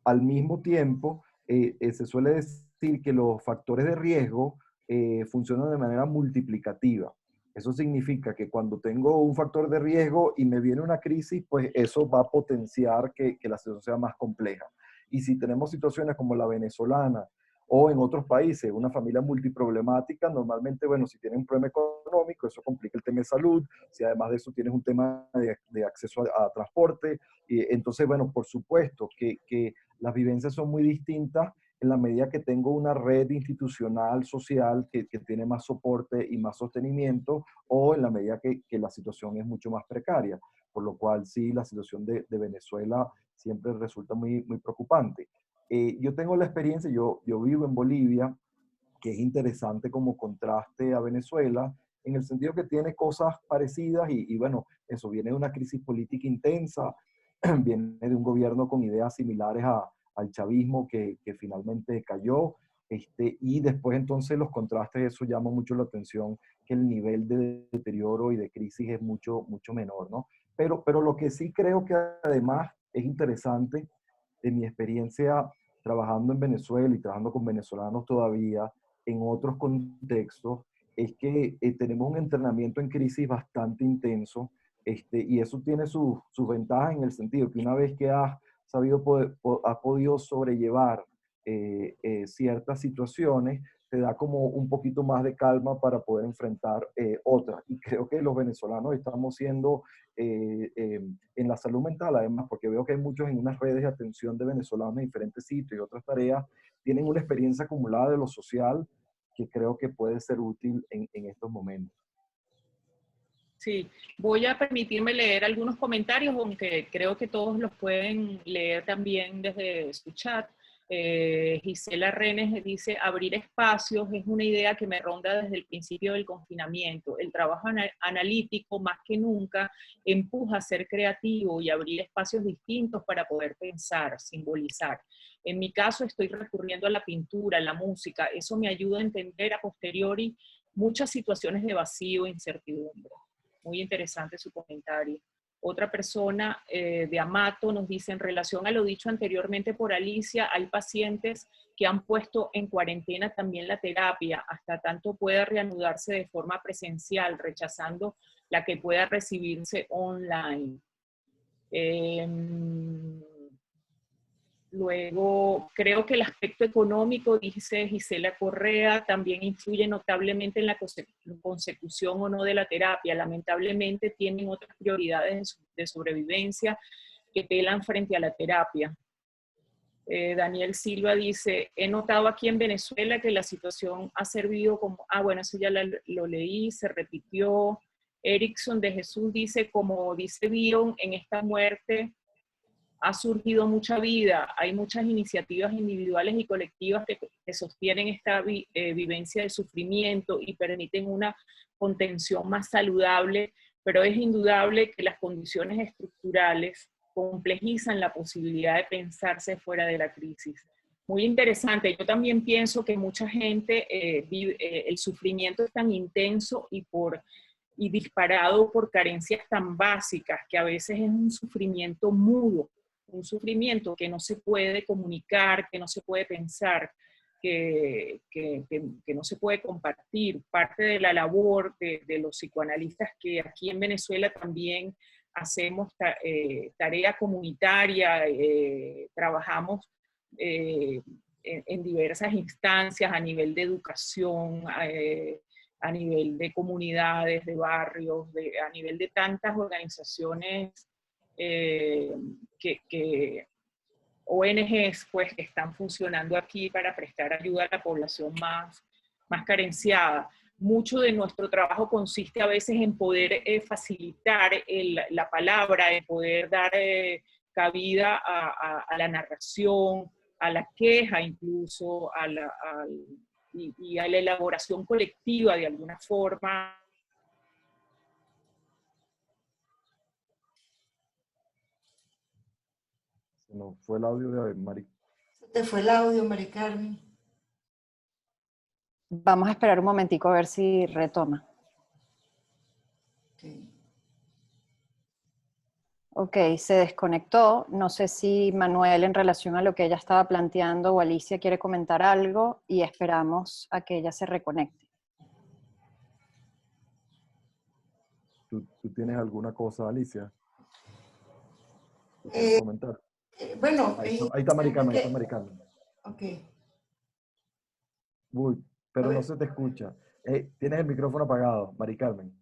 Al mismo tiempo, se suele decir que los factores de riesgo funcionan de manera multiplicativa. Eso significa que cuando tengo un factor de riesgo y me viene una crisis, pues eso va a potenciar que la situación sea más compleja. Y si tenemos situaciones como la venezolana o en otros países, una familia multiproblemática, normalmente, bueno, si tienen un problema económico, eso complica el tema de salud, si además de eso tienes un tema de acceso a transporte, y entonces, bueno, por supuesto que las vivencias son muy distintas en la medida que tengo una red institucional, social, que tiene más soporte y más sostenimiento, o en la medida que la situación es mucho más precaria. Por lo cual, sí, la situación de Venezuela siempre resulta muy, muy preocupante. Yo tengo la experiencia, yo vivo en Bolivia, que es interesante como contraste a Venezuela, en el sentido que tiene cosas parecidas y bueno, eso viene de una crisis política intensa, viene de un gobierno con ideas similares al chavismo que finalmente cayó, y después entonces los contrastes, eso llama mucho la atención, que el nivel de deterioro y de crisis es mucho, mucho menor, ¿no? Pero lo que sí creo que además es interesante de mi experiencia trabajando en Venezuela y trabajando con venezolanos todavía en otros contextos, es que tenemos un entrenamiento en crisis bastante intenso, y eso tiene sus ventajas en el sentido que una vez que has has podido sobrellevar ciertas situaciones, te da como un poquito más de calma para poder enfrentar otras. Y creo que los venezolanos estamos siendo en la salud mental, además, porque veo que hay muchos en unas redes de atención de venezolanos en diferentes sitios y otras tareas, tienen una experiencia acumulada de lo social que creo que puede ser útil en estos momentos. Sí, voy a permitirme leer algunos comentarios, aunque creo que todos los pueden leer también desde su chat. Gisela Renes dice, abrir espacios es una idea que me ronda desde el principio del confinamiento. El trabajo analítico, más que nunca, empuja a ser creativo y abrir espacios distintos para poder pensar, simbolizar. En mi caso, estoy recurriendo a la pintura, a la música. Eso me ayuda a entender a posteriori muchas situaciones de vacío e incertidumbre. Muy interesante su comentario. Otra persona de Amato nos dice, en relación a lo dicho anteriormente por Alicia, hay pacientes que han puesto en cuarentena también la terapia, hasta tanto pueda reanudarse de forma presencial, rechazando la que pueda recibirse online. Luego, creo que el aspecto económico, dice Gisela Correa, también influye notablemente en la consecución o no de la terapia. Lamentablemente tienen otras prioridades de sobrevivencia que pelan frente a la terapia. Daniel Silva dice, he notado aquí en Venezuela que la situación ha servido como, bueno, eso ya lo leí, se repitió. Erickson de Jesús dice, como dice Bion, en esta muerte ha surgido mucha vida, hay muchas iniciativas individuales y colectivas que sostienen esta vivencia de sufrimiento y permiten una contención más saludable, pero es indudable que las condiciones estructurales complejizan la posibilidad de pensarse fuera de la crisis. Muy interesante. Yo también pienso que mucha gente el sufrimiento es tan intenso y disparado por carencias tan básicas que a veces es un sufrimiento mudo, un sufrimiento que no se puede comunicar, que no se puede pensar, que no se puede compartir. Parte de la labor de los psicoanalistas que aquí en Venezuela también hacemos tarea comunitaria, trabajamos en diversas instancias a nivel de educación, a nivel de comunidades, de barrios, a nivel de tantas organizaciones ONGs pues, que están funcionando aquí para prestar ayuda a la población más carenciada. Mucho de nuestro trabajo consiste a veces en poder facilitar la palabra, en poder dar cabida a la narración, a la queja incluso, y a la elaboración colectiva de alguna forma. Se nos fue el audio de Mari. Se te fue el audio, Mari Carmen. Vamos a esperar un momentico a ver si retoma. Ok, se desconectó. No sé si Manuel, en relación a lo que ella estaba planteando, o Alicia quiere comentar algo, y esperamos a que ella se reconecte. ¿Tú tienes alguna cosa, Alicia? Comentar. Bueno, ahí está Mari Carmen, ahí está Mari Carmen. Ok. Uy, pero no se te escucha. Tienes el micrófono apagado, Mari Carmen.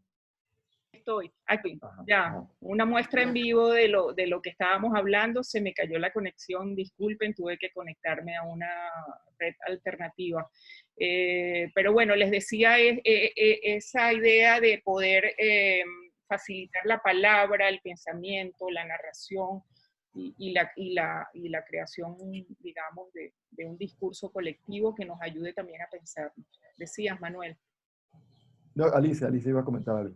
Estoy aquí, Ajá, ya. ajá. Una muestra en vivo de lo que estábamos hablando. Se me cayó la conexión, disculpen, tuve que conectarme a una red alternativa. Pero bueno, les decía esa idea de poder facilitar la palabra, el pensamiento, la narración y la creación, digamos, de un discurso colectivo que nos ayude también a pensar. Decías, Manuel. No, Alicia iba a comentar algo.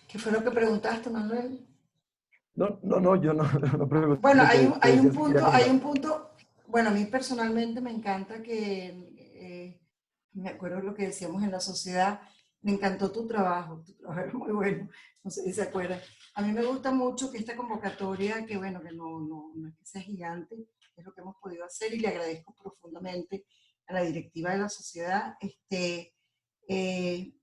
¿Qué fue lo que preguntaste, Manuel? No, yo no pregunté. Bueno, hay un punto, bueno, a mí personalmente me encanta que, me acuerdo lo que decíamos en la sociedad, me encantó tu trabajo es muy bueno, no sé si se acuerdan. A mí me gusta mucho que esta convocatoria, que bueno, que no es que sea gigante, es lo que hemos podido hacer, y le agradezco profundamente a la directiva de la sociedad,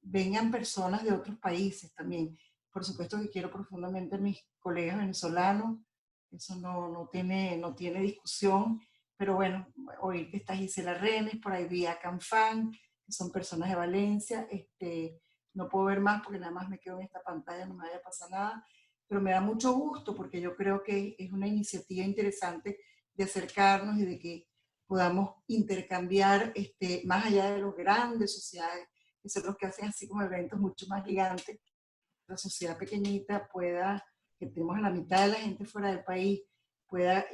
vengan personas de otros países también. Por supuesto que quiero profundamente a mis colegas venezolanos, eso no tiene discusión, pero bueno, oír que está Gisela Renes, por ahí vi a Canfán, que son personas de Valencia, no puedo ver más porque nada más me quedo en esta pantalla, no me vaya a pasar nada, pero me da mucho gusto porque yo creo que es una iniciativa interesante de acercarnos y de que podamos intercambiar, más allá de los grandes sociedades, que son los que hacen así como eventos mucho más gigantes, la sociedad pequeñita pueda, que tenemos a la mitad de la gente fuera del país, pueda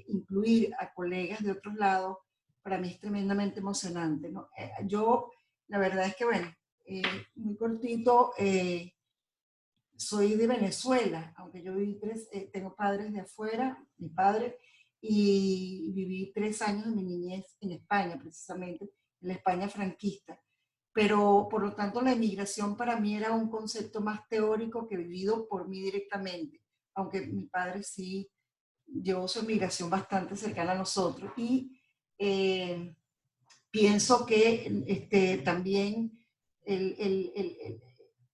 incluir a colegas de otros lados, para mí es tremendamente emocionante, ¿no? Yo, la verdad es que, bueno, muy cortito, soy de Venezuela, aunque yo viví tengo padres de afuera, mi padre, y viví 3 años de mi niñez en España, precisamente, en la España franquista. Pero, por lo tanto, la emigración para mí era un concepto más teórico que vivido por mí directamente, aunque mi padre sí llevó su emigración bastante cercana a nosotros. Y pienso que también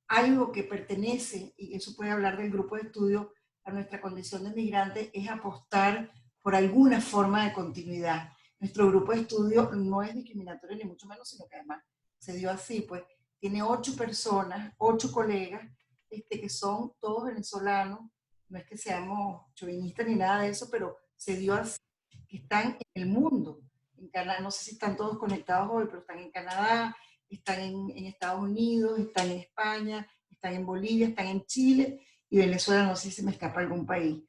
algo que pertenece, y eso puede hablar del grupo de estudio, a nuestra condición de migrante, es apostar por alguna forma de continuidad. Nuestro grupo de estudio no es discriminatorio ni mucho menos, sino que además se dio así, pues tiene 8 personas, 8 colegas, que son todos venezolanos, no es que seamos chauvinistas ni nada de eso, pero se dio así, que están en el mundo. En Canadá, no sé si están todos conectados hoy, pero están en Canadá, están en Estados Unidos, están en España, están en Bolivia, están en Chile y Venezuela, no sé si me escapa algún país.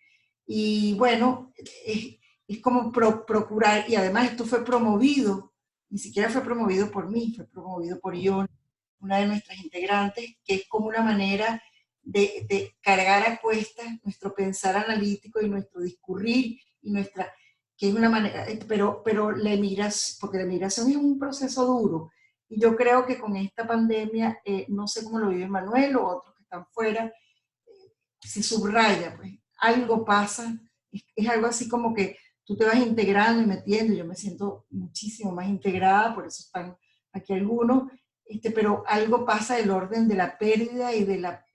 Y bueno, es como procurar, y además esto fue promovido, ni siquiera fue promovido por mí, fue promovido por Ione, una de nuestras integrantes, que es como una manera de cargar a cuestas nuestro pensar analítico y nuestro discurrir, y nuestra, que es una manera, pero la emigración, porque la emigración es un proceso duro, y yo creo que con esta pandemia, no sé cómo lo vive Manuel o otros que están fuera, se subraya, pues algo pasa, es algo así como que tú te vas integrando y metiendo, yo me siento muchísimo más integrada, por eso están aquí algunos, pero algo pasa del orden de la pérdida y de la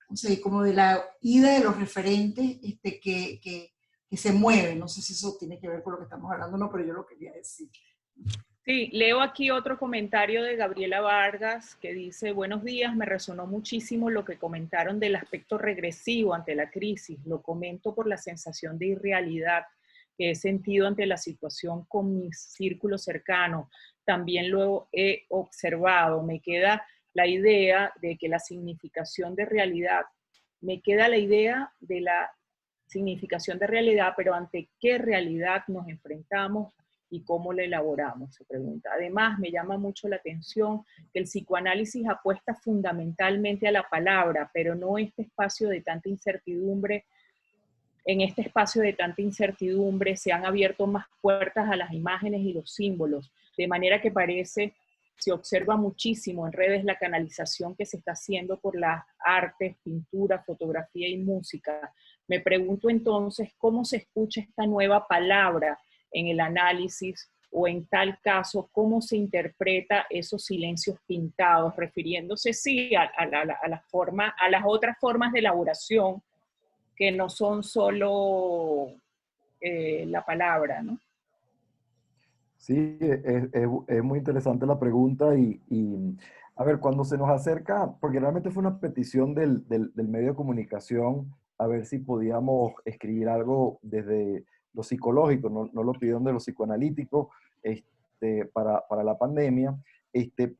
o sea, como de la ida de los referentes que se mueven. No sé si eso tiene que ver con lo que estamos hablando o no, pero yo lo quería decir. Sí, leo aquí otro comentario de Gabriela Vargas que dice: buenos días, me resonó muchísimo lo que comentaron del aspecto regresivo ante la crisis. Lo comento por la sensación de irrealidad que he sentido ante la situación con mi círculo cercano. También lo he observado. Me queda la idea de que la significación de realidad, pero ante qué realidad nos enfrentamos y cómo la elaboramos, se pregunta. Además, me llama mucho la atención que el psicoanálisis apuesta fundamentalmente a la palabra, pero no este espacio de tanta incertidumbre. En este espacio de tanta incertidumbre se han abierto más puertas a las imágenes y los símbolos, de manera que se observa muchísimo en redes la canalización que se está haciendo por las artes, pintura, fotografía y música. Me pregunto entonces cómo se escucha esta nueva palabra en el análisis, o en tal caso, cómo se interpreta esos silencios pintados, refiriéndose sí a las otras formas de elaboración que no son solo la palabra, ¿no? Sí, es muy interesante la pregunta a ver, cuando se nos acerca, porque realmente fue una petición del medio de comunicación, a ver si podíamos escribir algo desde lo psicológico, no lo pidieron de lo psicoanalítico, para la pandemia.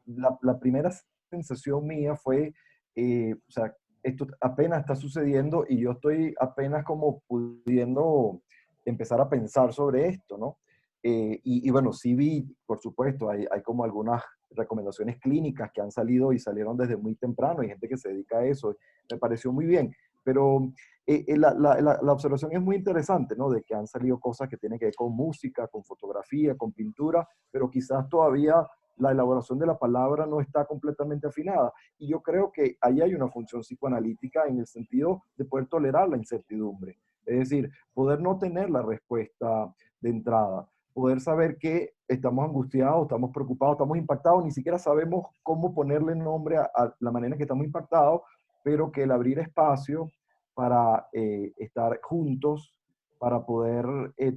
La primera sensación mía fue, o sea, esto apenas está sucediendo y yo estoy apenas como pudiendo empezar a pensar sobre esto, ¿no? Y bueno, sí vi, por supuesto, hay como algunas recomendaciones clínicas que han salido y salieron desde muy temprano, hay gente que se dedica a eso, me pareció muy bien, pero la observación es muy interesante, ¿no? De que han salido cosas que tienen que ver con música, con fotografía, con pintura, pero quizás todavía la elaboración de la palabra no está completamente afinada. Y yo creo que ahí hay una función psicoanalítica en el sentido de poder tolerar la incertidumbre, es decir, poder no tener la respuesta de entrada, poder saber que estamos angustiados, estamos preocupados, estamos impactados, ni siquiera sabemos cómo ponerle nombre a la manera en que estamos impactados, pero que el abrir espacio para estar juntos, para poder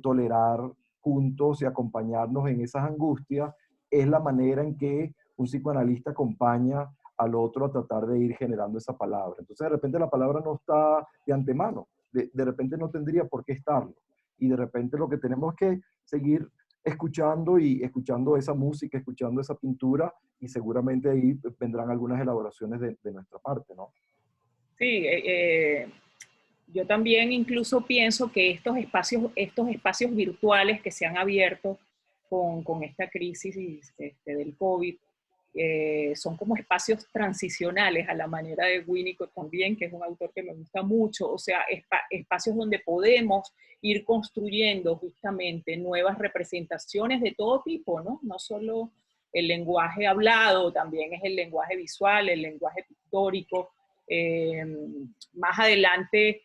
tolerar juntos y acompañarnos en esas angustias, es la manera en que un psicoanalista acompaña al otro a tratar de ir generando esa palabra. Entonces, de repente la palabra no está de antemano, de repente no tendría por qué estarlo. Y de repente lo que tenemos es que seguir escuchando y escuchando esa música, escuchando esa pintura, y seguramente ahí vendrán algunas elaboraciones de nuestra parte, ¿no? Sí, yo también incluso pienso que estos espacios virtuales que se han abierto con esta crisis del COVID, son como espacios transicionales a la manera de Winnicott también, que es un autor que me gusta mucho, o sea, espacios donde podemos ir construyendo justamente nuevas representaciones de todo tipo, ¿no? No solo el lenguaje hablado, también es el lenguaje visual, el lenguaje pictórico. Más adelante,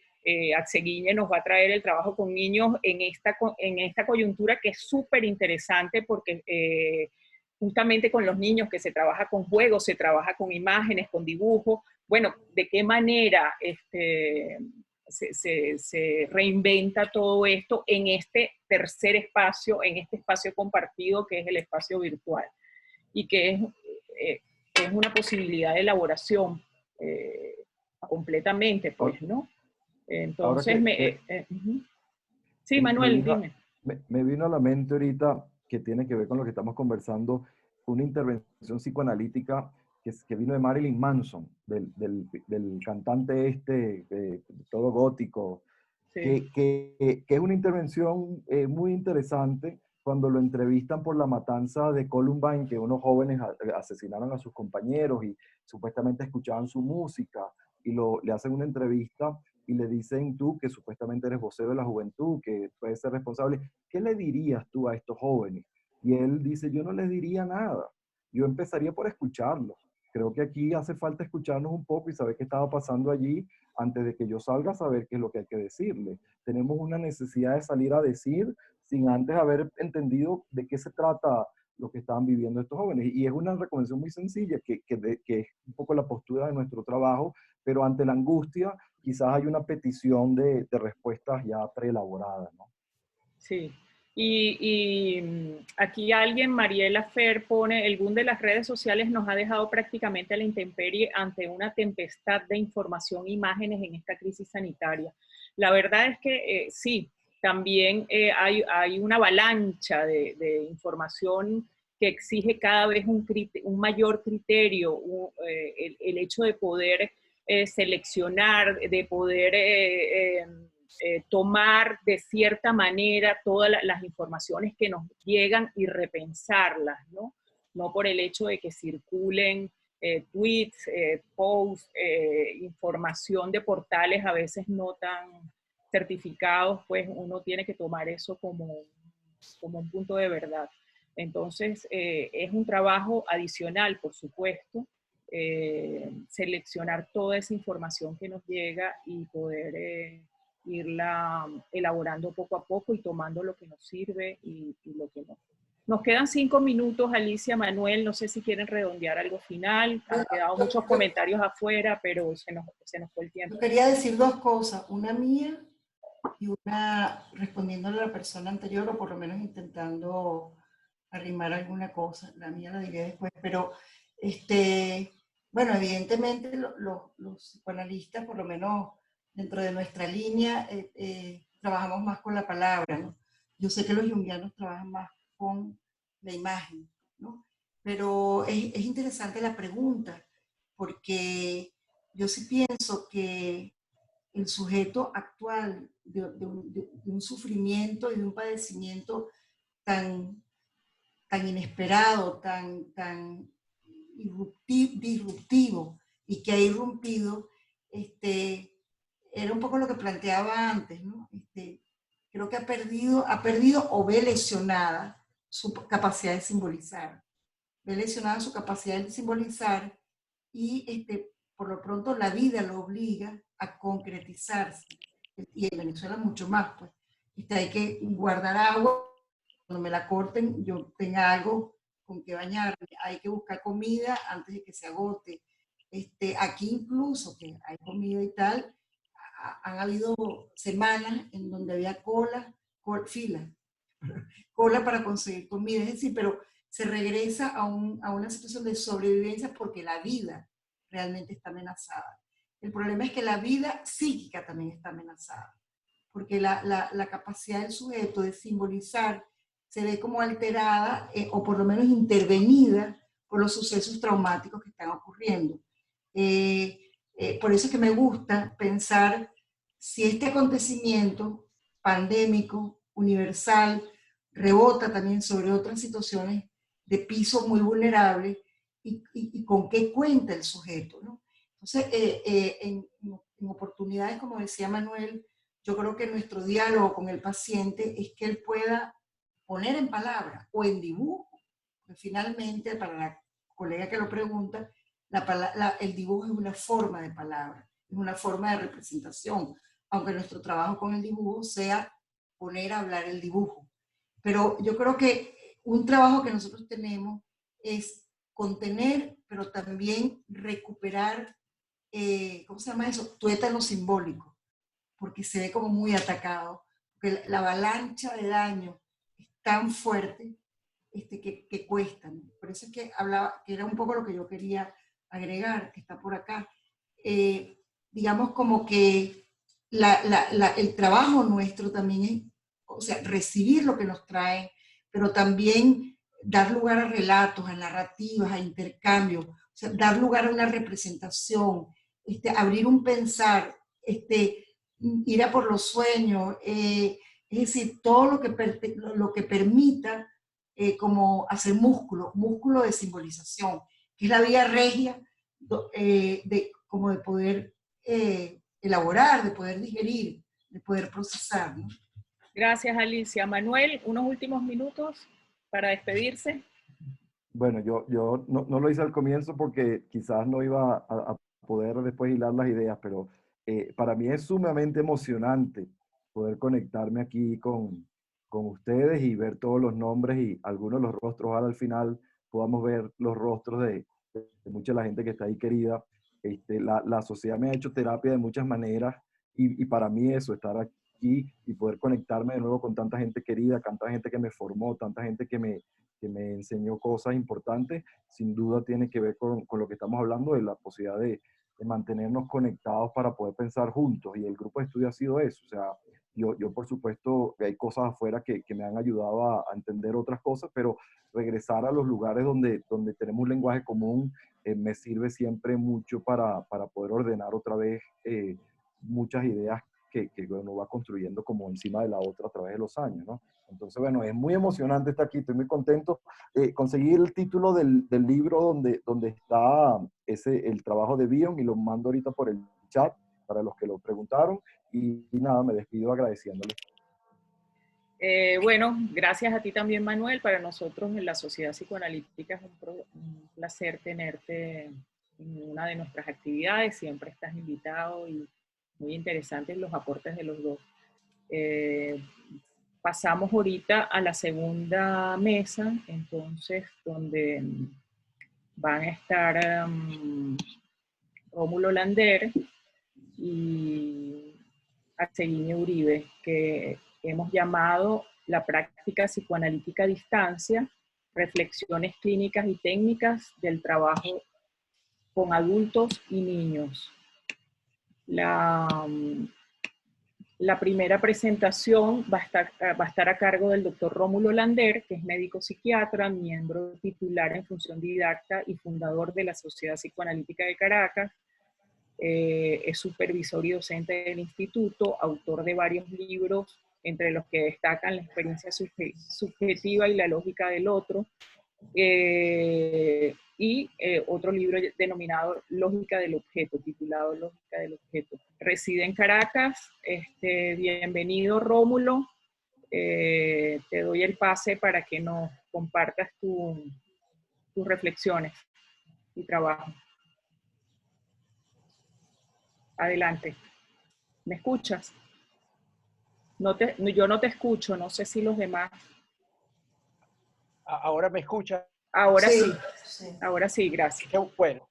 Atseguiñe nos va a traer el trabajo con niños en esta coyuntura que es súper interesante porque justamente con los niños que se trabaja con juegos, se trabaja con imágenes, con dibujos. Bueno, ¿de qué manera se reinventa todo esto en este tercer espacio, en este espacio compartido que es el espacio virtual? Y que es una posibilidad de elaboración completamente, pues, ¿no? Ahora Entonces, sí, me Manuel, vino, dime. me vino a la mente ahorita, que tiene que ver con lo que estamos conversando, una intervención psicoanalítica que vino de Marilyn Manson, del cantante todo gótico, Sí. que es una intervención muy interesante cuando lo entrevistan por la matanza de Columbine, que unos jóvenes asesinaron a sus compañeros y supuestamente escuchaban su música, y le hacen una entrevista y le dicen: tú, que supuestamente eres vocero de la juventud, que puedes ser responsable, ¿qué le dirías tú a estos jóvenes? Y él dice: yo no les diría nada, yo empezaría por escucharlos. Creo que aquí hace falta escucharnos un poco y saber qué estaba pasando allí antes de que yo salga a saber qué es lo que hay que decirle. Tenemos una necesidad de salir a decir sin antes haber entendido de qué se trata lo que estaban viviendo estos jóvenes. Y es una recomendación muy sencilla, que es un poco la postura de nuestro trabajo, pero ante la angustia quizás hay una petición de respuestas ya preelaboradas, ¿no? Sí. Aquí alguien, Mariela Fer, pone: el boom de las redes sociales nos ha dejado prácticamente a la intemperie ante una tempestad de información e imágenes en esta crisis sanitaria. La verdad es que sí, también hay una avalancha de información que exige cada vez un mayor criterio, el hecho de poder seleccionar, de poder tomar de cierta manera todas las informaciones que nos llegan y repensarlas, ¿no? No por el hecho de que circulen tweets, posts, información de portales a veces no tan certificados, pues uno tiene que tomar eso como un punto de verdad. Entonces, es un trabajo adicional, por supuesto, seleccionar toda esa información que nos llega y poder irla elaborando poco a poco y tomando lo que nos sirve y lo que no. Nos quedan 5 minutos, Alicia, Manuel, no sé si quieren redondear algo final. Han quedado muchos comentarios afuera, pero se nos fue el tiempo. Yo quería decir dos cosas, una mía y una respondiéndole a la persona anterior, o por lo menos intentando arrimar alguna cosa. La mía la diré después, pero bueno, evidentemente los psicoanalistas, por lo menos dentro de nuestra línea, trabajamos más con la palabra, ¿no? Yo sé que los junguianos trabajan más con la imagen, ¿no? Pero es interesante la pregunta, porque yo sí pienso que el sujeto actual de un sufrimiento y de un padecimiento tan, tan inesperado, tan disruptivo y que ha irrumpido, era un poco lo que planteaba antes, ¿no? Creo que ha perdido o ve lesionada su capacidad de simbolizar. Ve lesionada su capacidad de simbolizar y por lo pronto la vida lo obliga a concretizarse. Y en Venezuela mucho más, pues. Hay que guardar agua, cuando me la corten yo tenga algo con que bañarme. Hay que buscar comida antes de que se agote. Aquí incluso, que hay comida y tal, han habido semanas en donde había fila para conseguir comida. Es decir, pero se regresa a una situación de sobrevivencia porque la vida realmente está amenazada. El problema es que la vida psíquica también está amenazada, porque la capacidad del sujeto de simbolizar se ve como alterada o por lo menos intervenida por los sucesos traumáticos que están ocurriendo. Por eso es que me gusta pensar si este acontecimiento pandémico, universal, rebota también sobre otras situaciones de piso muy vulnerable y con qué cuenta el sujeto, ¿no? Entonces, en oportunidades, como decía Manuel, yo creo que nuestro diálogo con el paciente es que él pueda poner en palabra o en dibujo. Pues finalmente, para la colega que lo pregunta, el dibujo es una forma de palabra, es una forma de representación, aunque nuestro trabajo con el dibujo sea poner a hablar el dibujo. Pero yo creo que un trabajo que nosotros tenemos es contener, pero también recuperar, ¿cómo se llama eso? Tuétano simbólico, porque se ve como muy atacado, porque la avalancha de daño es tan fuerte que cuesta, ¿no? Por eso es que hablaba, que era un poco lo que yo quería agregar, que está por acá. digamos como que el trabajo nuestro también es, o sea, recibir lo que nos traen, pero también dar lugar a relatos, a narrativas, a intercambios, o sea, dar lugar a una representación, abrir un pensar, ir a por los sueños, es decir, todo lo que permita como hacer músculo de simbolización, que es la vía regia como de poder elaborar, de poder digerir, de poder procesar, ¿no? Gracias, Alicia. Manuel, unos últimos minutos para despedirse. Bueno, yo no lo hice al comienzo porque quizás no iba a poder después hilar las ideas, pero para mí es sumamente emocionante poder conectarme aquí con ustedes y ver todos los nombres y algunos de los rostros. Ahora al final podamos ver los rostros de mucha de la gente que está ahí querida. La sociedad me ha hecho terapia de muchas maneras y para mí eso, estar aquí y poder conectarme de nuevo con tanta gente querida, tanta gente que me formó, tanta gente que me enseñó cosas importantes, sin duda tiene que ver con lo que estamos hablando de la posibilidad de mantenernos conectados para poder pensar juntos. Y el grupo de estudio ha sido eso. O sea, yo por supuesto, hay cosas afuera que me han ayudado a entender otras cosas, pero regresar a los lugares donde tenemos un lenguaje común me sirve siempre mucho para poder ordenar otra vez muchas ideas que uno va construyendo como encima de la otra a través de los años, ¿no? Entonces, bueno, es muy emocionante estar aquí, estoy muy contento. Conseguí el título del libro donde está el trabajo de Bion y lo mando ahorita por el chat para los que lo preguntaron. Y nada, me despido agradeciéndole. Bueno, gracias a ti también, Manuel. Para nosotros en la Sociedad Psicoanalítica es un placer tenerte en una de nuestras actividades. Siempre estás invitado y muy interesantes los aportes de los dos. Pasamos ahorita a la segunda mesa, entonces, donde van a estar Rómulo Lander y Arceguiñe Uribe, que hemos llamado la práctica psicoanalítica a distancia, reflexiones clínicas y técnicas del trabajo con adultos y niños. La primera presentación va a estar a cargo del doctor Rómulo Lander, que es médico psiquiatra, miembro titular en función didacta y fundador de la Sociedad Psicoanalítica de Caracas. Es supervisor y docente del instituto, autor de varios libros, entre los que destacan La experiencia subjetiva y la lógica del otro, y otro libro denominado Lógica del Objeto, titulado Lógica del Objeto. Reside en Caracas. Bienvenido, Rómulo. Te doy el pase para que nos compartas tus reflexiones y trabajo. Adelante. ¿Me escuchas? Yo no te escucho, no sé si los demás. ¿Ahora me escucha? Ahora sí. Ahora sí, gracias. Qué bueno.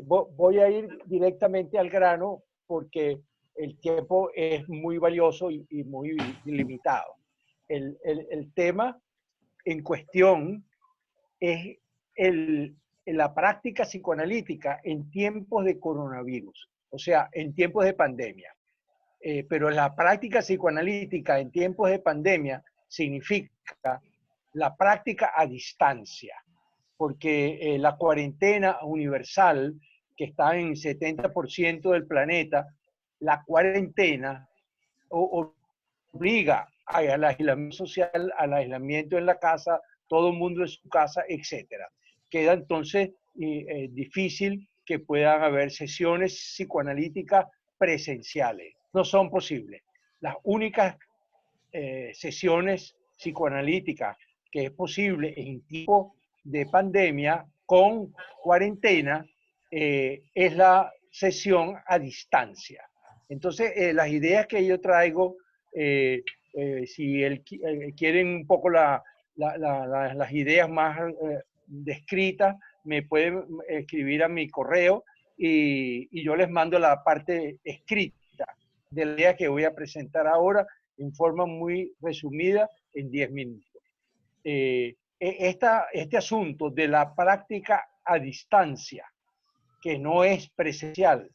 Voy a ir directamente al grano porque el tiempo es muy valioso y muy limitado. El tema en cuestión es la práctica psicoanalítica en tiempos de coronavirus, o sea, en tiempos de pandemia. Pero la práctica psicoanalítica en tiempos de pandemia significa la práctica a distancia, porque la cuarentena universal, que está en 70% del planeta, la cuarentena obliga al aislamiento social, al aislamiento en la casa, todo el mundo en su casa, etc. Queda entonces difícil que puedan haber sesiones psicoanalíticas presenciales. No son posibles. Las únicas sesiones psicoanalíticas que es posible en tiempo de pandemia con cuarentena es la sesión a distancia. Entonces, las ideas que yo traigo, si quieren un poco las ideas más descritas, me pueden escribir a mi correo y yo les mando la parte escrita de la idea que voy a presentar ahora en forma muy resumida en 10 minutos. Este asunto de la práctica a distancia, que no es presencial,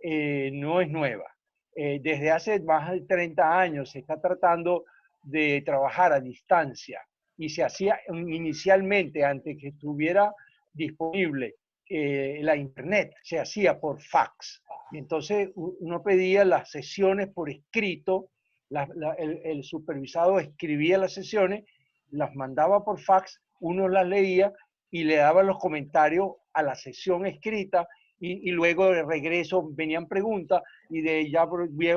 no es nueva. Desde hace más de 30 años se está tratando de trabajar a distancia y se hacía inicialmente, antes que estuviera disponible la internet, se hacía por fax. Y entonces uno pedía las sesiones por escrito, el supervisado escribía las sesiones, las mandaba por fax, uno las leía y le daba los comentarios a la sesión escrita y luego de regreso venían preguntas y de ya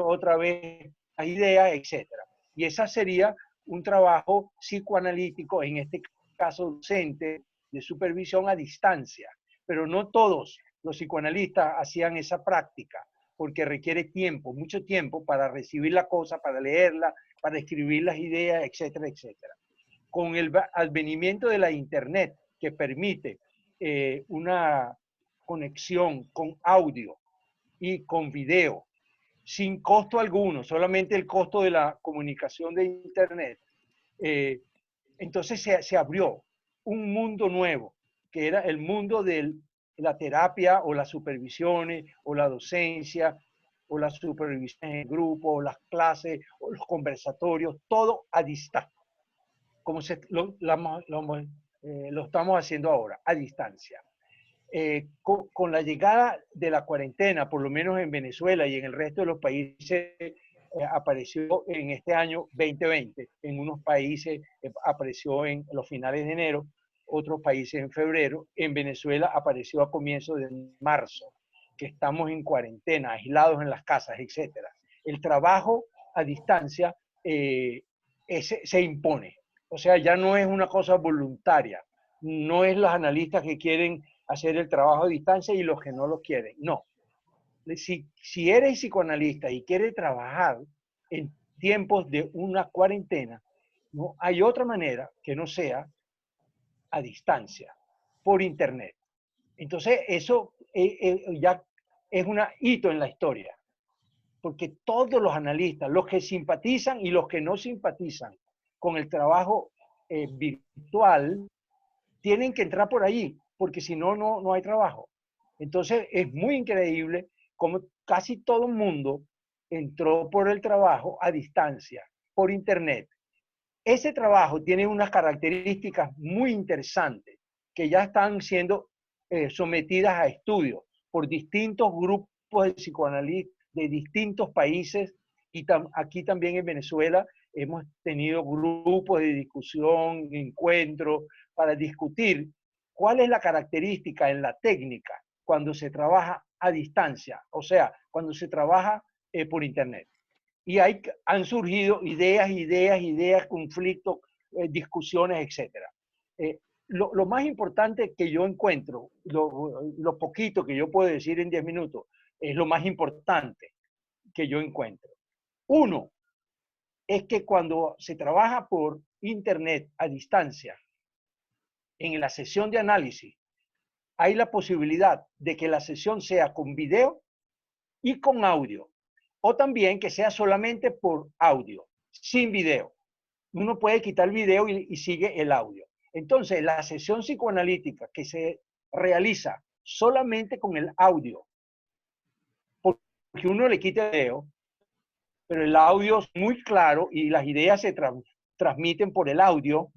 otra vez las ideas, etc. Y esa sería un trabajo psicoanalítico, en este caso docente, de supervisión a distancia. Pero no todos los psicoanalistas hacían esa práctica, porque requiere tiempo, mucho tiempo para recibir la cosa, para leerla, para escribir las ideas, etcétera, etcétera. Con el advenimiento de la internet, que permite una conexión con audio y con video, sin costo alguno, solamente el costo de la comunicación de internet, entonces se abrió un mundo nuevo, que era el mundo de la terapia o las supervisiones o la docencia o las supervisiones en grupo o las clases o los conversatorios, todo a distancia, como lo estamos haciendo ahora, a distancia. Con la llegada de la cuarentena, por lo menos en Venezuela y en el resto de los países, apareció en este año 2020. En unos países apareció en los finales de enero, otros países en febrero. En Venezuela apareció a comienzos de marzo, que estamos en cuarentena, aislados en las casas, etc. El trabajo a distancia se impone. O sea, ya no es una cosa voluntaria. No es los analistas que quieren hacer el trabajo a distancia y los que no lo quieren. No. Si eres psicoanalista y quieres trabajar en tiempos de una cuarentena, no hay otra manera que no sea a distancia, por internet. Entonces, eso ya es un hito en la historia, porque todos los analistas, los que simpatizan y los que no simpatizan con el trabajo virtual, tienen que entrar por allí, porque si no, no hay trabajo. Entonces, es muy increíble como casi todo el mundo entró por el trabajo a distancia, por internet. Ese trabajo tiene unas características muy interesantes que ya están siendo sometidas a estudios por distintos grupos de psicoanalistas de distintos países y aquí también en Venezuela hemos tenido grupos de discusión, encuentros para discutir cuál es la característica en la técnica cuando se trabaja a distancia, o sea, cuando se trabaja por internet. Y han surgido ideas, conflictos, discusiones, etc. Lo más importante que yo encuentro, lo poquito que yo puedo decir en 10 minutos, es lo más importante que yo encuentro. Uno, es que cuando se trabaja por internet a distancia, en la sesión de análisis, hay la posibilidad de que la sesión sea con video y con audio, o también que sea solamente por audio, sin video. Uno puede quitar el video y sigue el audio. Entonces, la sesión psicoanalítica que se realiza solamente con el audio, porque uno le quita el video, pero el audio es muy claro y las ideas se transmiten por el audio,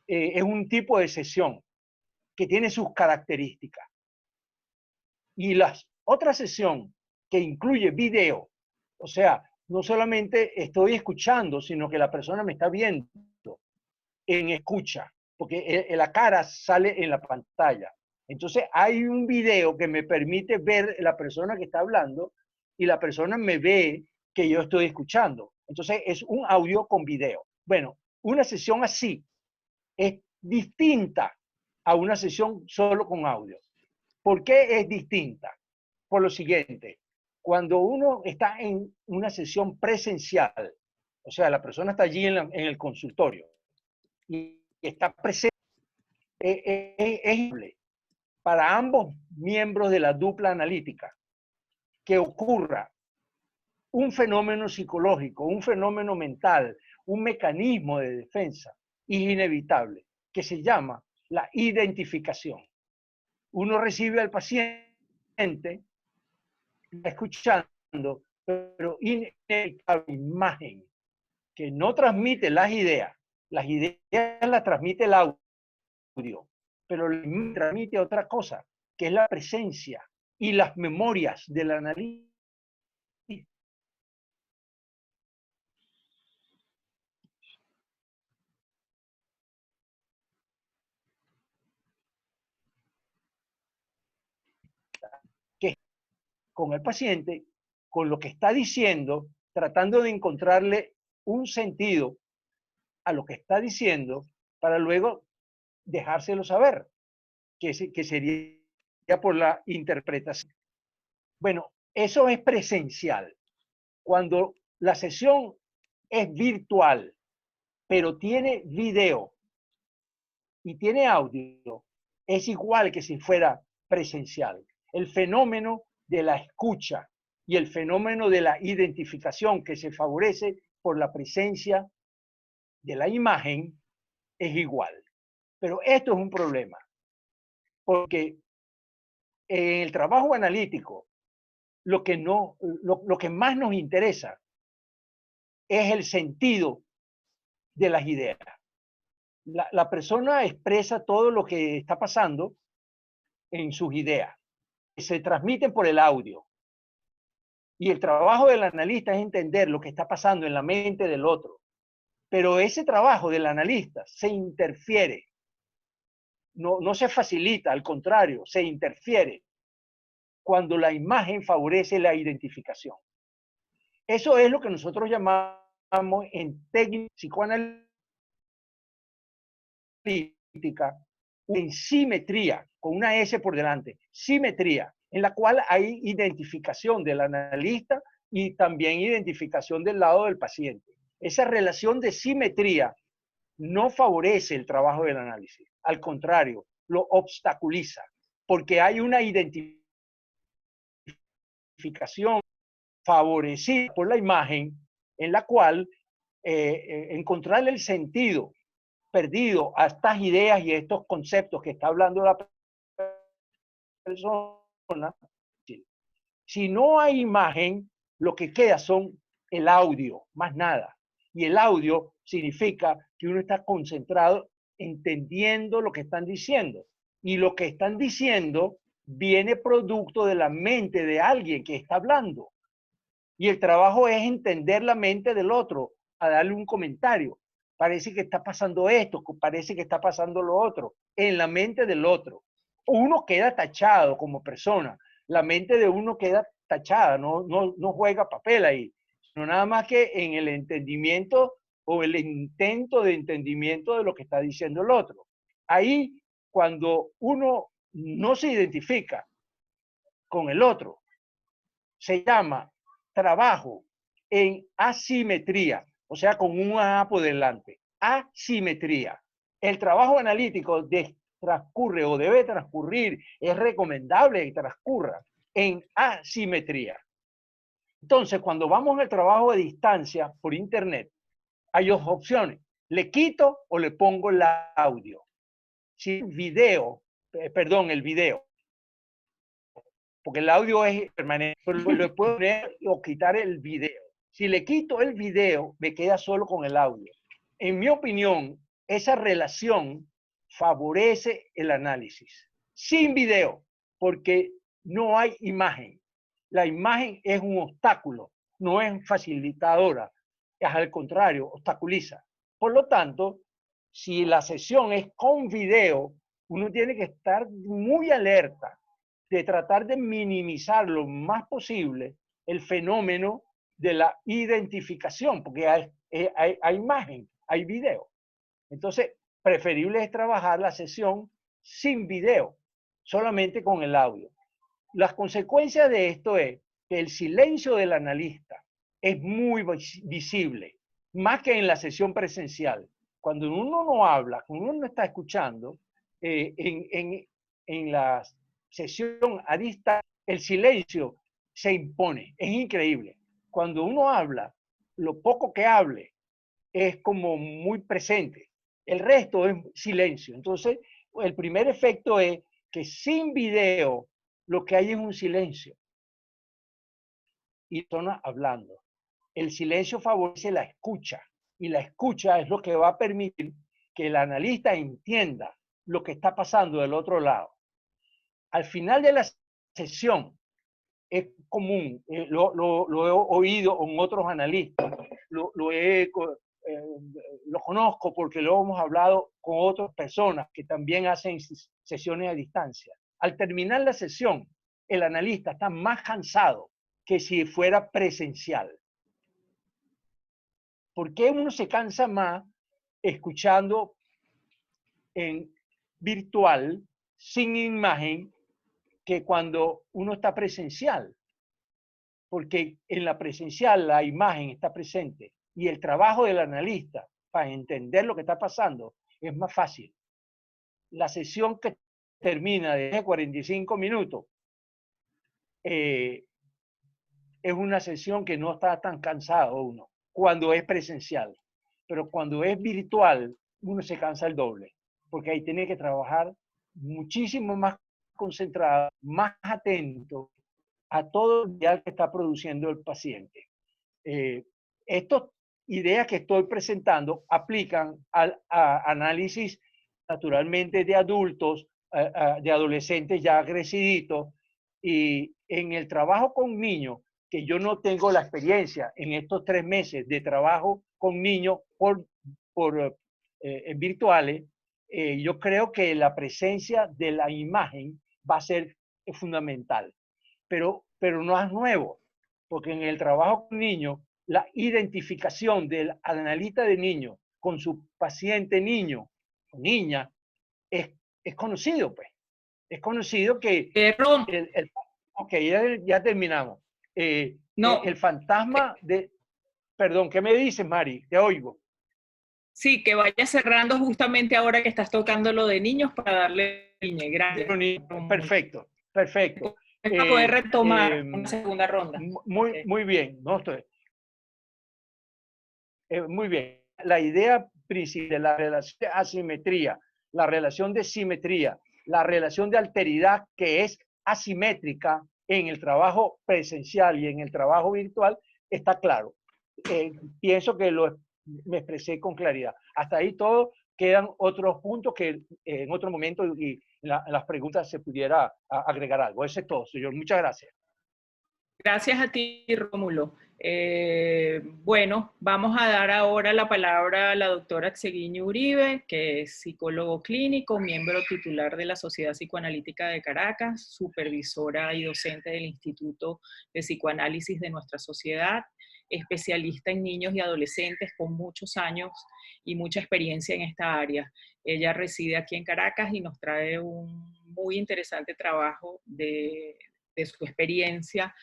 es un tipo de sesión que tiene sus características. Y la otra sesión que incluye video, o sea, no solamente estoy escuchando, sino que la persona me está viendo en escucha, porque la cara sale en la pantalla. Entonces hay un video que me permite ver la persona que está hablando y la persona me ve que yo estoy escuchando. Entonces es un audio con video. Bueno, una sesión así es distinta a una sesión solo con audio. ¿Por qué es distinta? Por lo siguiente, cuando uno está en una sesión presencial, o sea, la persona está allí en el consultorio y está presente, es para ambos miembros de la dupla analítica que ocurra un fenómeno psicológico, un fenómeno mental, un mecanismo de defensa inevitable que se llama la identificación. Uno recibe al paciente está escuchando, pero inevitable imagen que no transmite las ideas las transmite el audio, pero la imagen transmite otra cosa, que es la presencia y las memorias del analista. Que con el paciente, con lo que está diciendo, tratando de encontrarle un sentido a lo que está diciendo para luego dejárselo saber, que sería por la interpretación. Bueno, eso es presencial. Cuando la sesión es virtual, pero tiene video y tiene audio, es igual que si fuera presencial. El fenómeno de la escucha y el fenómeno de la identificación que se favorece por la presencia de la imagen es igual. Pero esto es un problema, porque en el trabajo analítico lo que más nos interesa es el sentido de las ideas. La persona expresa todo lo que está pasando en sus ideas, que se transmiten por el audio. Y el trabajo del analista es entender lo que está pasando en la mente del otro. Pero ese trabajo del analista se interfiere, no se facilita, al contrario, se interfiere cuando la imagen favorece la identificación. Eso es lo que nosotros llamamos en técnica psicoanalítica en simetría, con una S por delante, simetría, en la cual hay identificación del analista y también identificación del lado del paciente. Esa relación de simetría no favorece el trabajo del análisis, al contrario, lo obstaculiza, porque hay una identificación favorecida por la imagen en la cual encontrar el sentido perdido a estas ideas y estos conceptos que está hablando la persona. Si no hay imagen, lo que queda son el audio, más nada. Y el audio significa que uno está concentrado entendiendo lo que están diciendo. Y lo que están diciendo viene producto de la mente de alguien que está hablando. Y el trabajo es entender la mente del otro, a darle un comentario. Parece que está pasando esto, parece que está pasando lo otro, en la mente del otro. Uno queda tachado como persona, la mente de uno queda tachada, no juega papel ahí, no nada más que en el entendimiento o el intento de entendimiento de lo que está diciendo el otro. Ahí, cuando uno no se identifica con el otro, se llama trabajo en asimetría, o sea, con un A por delante. Asimetría. El trabajo analítico transcurre o debe transcurrir, es recomendable que transcurra en asimetría. Entonces, cuando vamos al trabajo de distancia por internet, hay dos opciones. Le quito o le pongo el audio. Si el video, porque el audio es permanente, pero le puedo poner o quitar el video. Si le quito el video, me queda solo con el audio. En mi opinión, esa relación favorece el análisis. Sin video, porque no hay imagen. La imagen es un obstáculo, no es facilitadora. Es al contrario, obstaculiza. Por lo tanto, si la sesión es con video, uno tiene que estar muy alerta de tratar de minimizar lo más posible el fenómeno de la identificación, porque hay imagen, hay video. Entonces, preferible es trabajar la sesión sin video, solamente con el audio. Las consecuencias de esto es que el silencio del analista es muy visible, más que en la sesión presencial. Cuando uno no habla, cuando uno no está escuchando, en la sesión a distancia, el silencio se impone. Es increíble. Cuando uno habla, lo poco que hable es como muy presente. El resto es silencio. Entonces, el primer efecto es que sin video lo que hay es un silencio. y personas hablando. El silencio favorece la escucha, y la escucha es lo que va a permitir que el analista entienda lo que está pasando del otro lado. Al final de la sesión, es común, lo he oído en otros analistas, lo conozco porque lo hemos hablado con otras personas que también hacen sesiones a distancia. Al terminar la sesión, el analista está más cansado que si fuera presencial. ¿Por qué uno se cansa más escuchando en virtual, sin imagen, que cuando uno está presencial? Porque en la presencial la imagen está presente y el trabajo del analista para entender lo que está pasando es más fácil. La sesión que termina de 45 minutos es una sesión que no está tan cansado uno cuando es presencial, pero cuando es virtual uno se cansa el doble, porque ahí tiene que trabajar muchísimo más concentrado, más atento a todo el material que está produciendo el paciente. Estas ideas que estoy presentando aplican a análisis naturalmente de adultos, de adolescentes ya creciditos, y en el trabajo con niños, que yo no tengo la experiencia en estos 3 meses de trabajo con niños virtuales, yo creo que la presencia de la imagen va a ser fundamental. Pero no es nuevo, porque en el trabajo con niños, la identificación del analista de niños con su paciente niño o niña es conocido, pues. Es conocido que... Ok, ya terminamos. No. El fantasma de... Perdón, ¿qué me dices, Mari? Te oigo. Sí, que vaya cerrando justamente ahora que estás tocando lo de niños para darle niña. Gracias. Perfecto, perfecto. Para poder retomar una segunda ronda. Muy bien. No estoy. Muy bien. La idea principal de la relación de asimetría, la relación de simetría, la relación de alteridad que es asimétrica en el trabajo presencial y en el trabajo virtual está claro. Pienso que me expresé con claridad. Hasta ahí todo. Quedan otros puntos que en otro momento y en las preguntas se pudiera agregar algo. Eso es todo, señor. Muchas gracias. Gracias a ti, Rómulo. Bueno, vamos a dar ahora la palabra a la doctora Atseguiñe Uribe, que es psicólogo clínico, miembro titular de la Sociedad Psicoanalítica de Caracas, supervisora y docente del Instituto de Psicoanálisis de nuestra sociedad, especialista en niños y adolescentes con muchos años y mucha experiencia en esta área. Ella reside aquí en Caracas y nos trae un muy interesante trabajo de su experiencia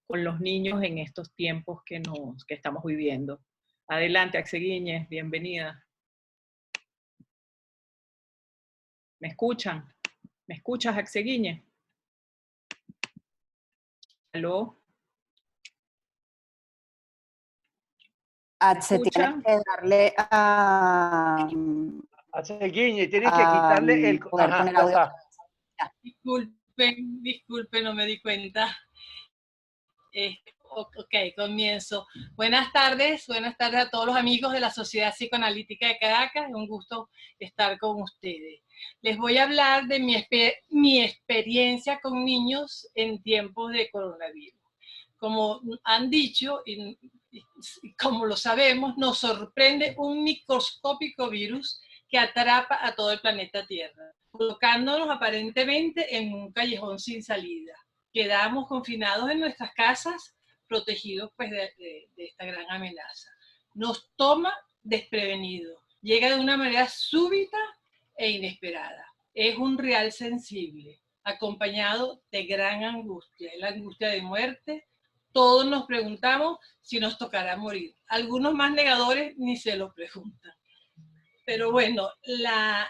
con los niños en estos tiempos que estamos viviendo. Adelante, Atseguiñe, bienvenida. ¿Me escuchan? ¿Me escuchas, Atseguiñe? ¿Aló? Atse, tienes que darle a... Atseguiñe, tienes que quitarle el... Poder poner audio. Disculpen, no me di cuenta. Ok, comienzo. Buenas tardes a todos los amigos de la Sociedad Psicoanalítica de Caracas. Es un gusto estar con ustedes. Les voy a hablar de mi experiencia con niños en tiempos de coronavirus. Como han dicho y como lo sabemos, nos sorprende un microscópico virus que atrapa a todo el planeta Tierra, colocándonos aparentemente en un callejón sin salida. Quedamos confinados en nuestras casas, protegidos pues, de esta gran amenaza. Nos toma desprevenidos, llega de una manera súbita e inesperada. Es un real sensible, acompañado de gran angustia, la angustia de muerte. Todos nos preguntamos si nos tocará morir. Algunos más negadores ni se lo preguntan. Pero bueno, la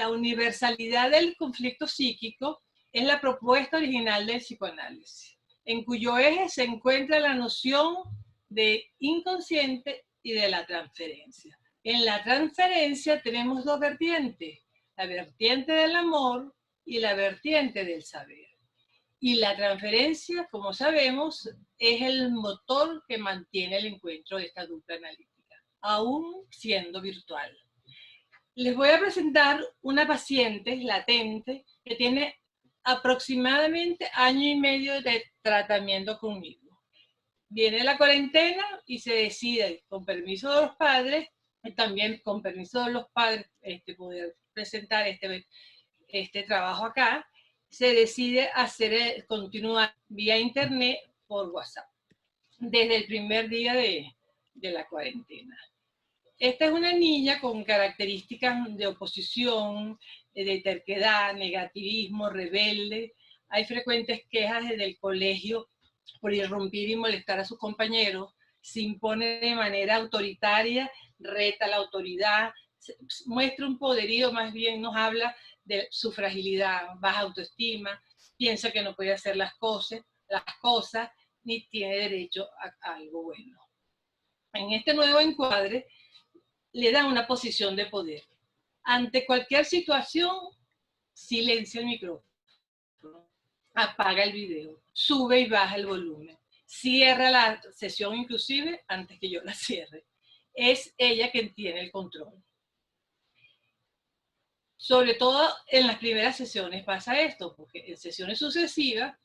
universalidad del conflicto psíquico es la propuesta original del psicoanálisis, en cuyo eje se encuentra la noción de inconsciente y de la transferencia. En la transferencia tenemos 2 vertientes, la vertiente del amor y la vertiente del saber. Y la transferencia, como sabemos, es el motor que mantiene el encuentro de esta dupla analítica, aún siendo virtual. Les voy a presentar una paciente latente que tiene aproximadamente 1 año y medio de tratamiento conmigo. Viene la cuarentena y se decide, con permiso de los padres, y también con permiso de los padres, poder presentar este trabajo acá, se decide continuar vía internet por WhatsApp, desde el primer día de la cuarentena. Esta es una niña con características de oposición, de terquedad, negativismo, rebelde. Hay frecuentes quejas desde el colegio por irrumpir y molestar a sus compañeros. Se impone de manera autoritaria, reta a la autoridad, muestra un poderío, más bien nos habla de su fragilidad, baja autoestima, piensa que no puede hacer las cosas, ni tiene derecho a algo bueno. En este nuevo encuadre, le dan una posición de poder. Ante cualquier situación, silencia el micrófono, apaga el video, sube y baja el volumen, cierra la sesión inclusive antes que yo la cierre. Es ella quien tiene el control. Sobre todo en las primeras sesiones pasa esto, porque en sesiones sucesivas,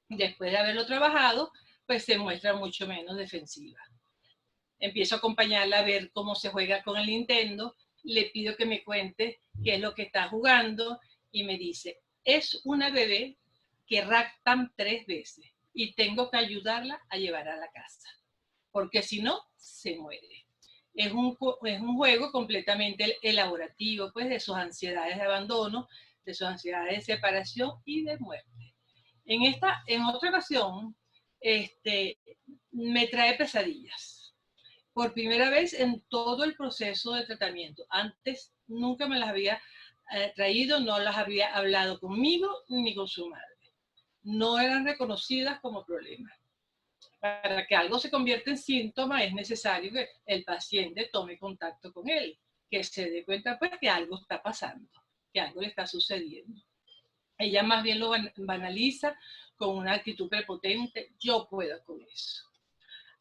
después de haberlo trabajado, pues se muestra mucho menos defensiva. Empiezo a acompañarla a ver cómo se juega con el Nintendo, le pido que me cuente qué es lo que está jugando y me dice, es una bebé que raptan 3 veces y tengo que ayudarla a llevar a la casa, porque si no, se muere. Es un juego completamente elaborativo, pues, de sus ansiedades de abandono, de sus ansiedades de separación y de muerte. En otra ocasión, me trae pesadillas. Por primera vez en todo el proceso de tratamiento. Antes nunca me las había traído, no las había hablado conmigo ni con su madre. No eran reconocidas como problemas. Para que algo se convierta en síntoma es necesario que el paciente tome contacto con él, que se dé cuenta pues que algo está pasando, que algo le está sucediendo. Ella más bien lo banaliza con una actitud prepotente, yo puedo con eso.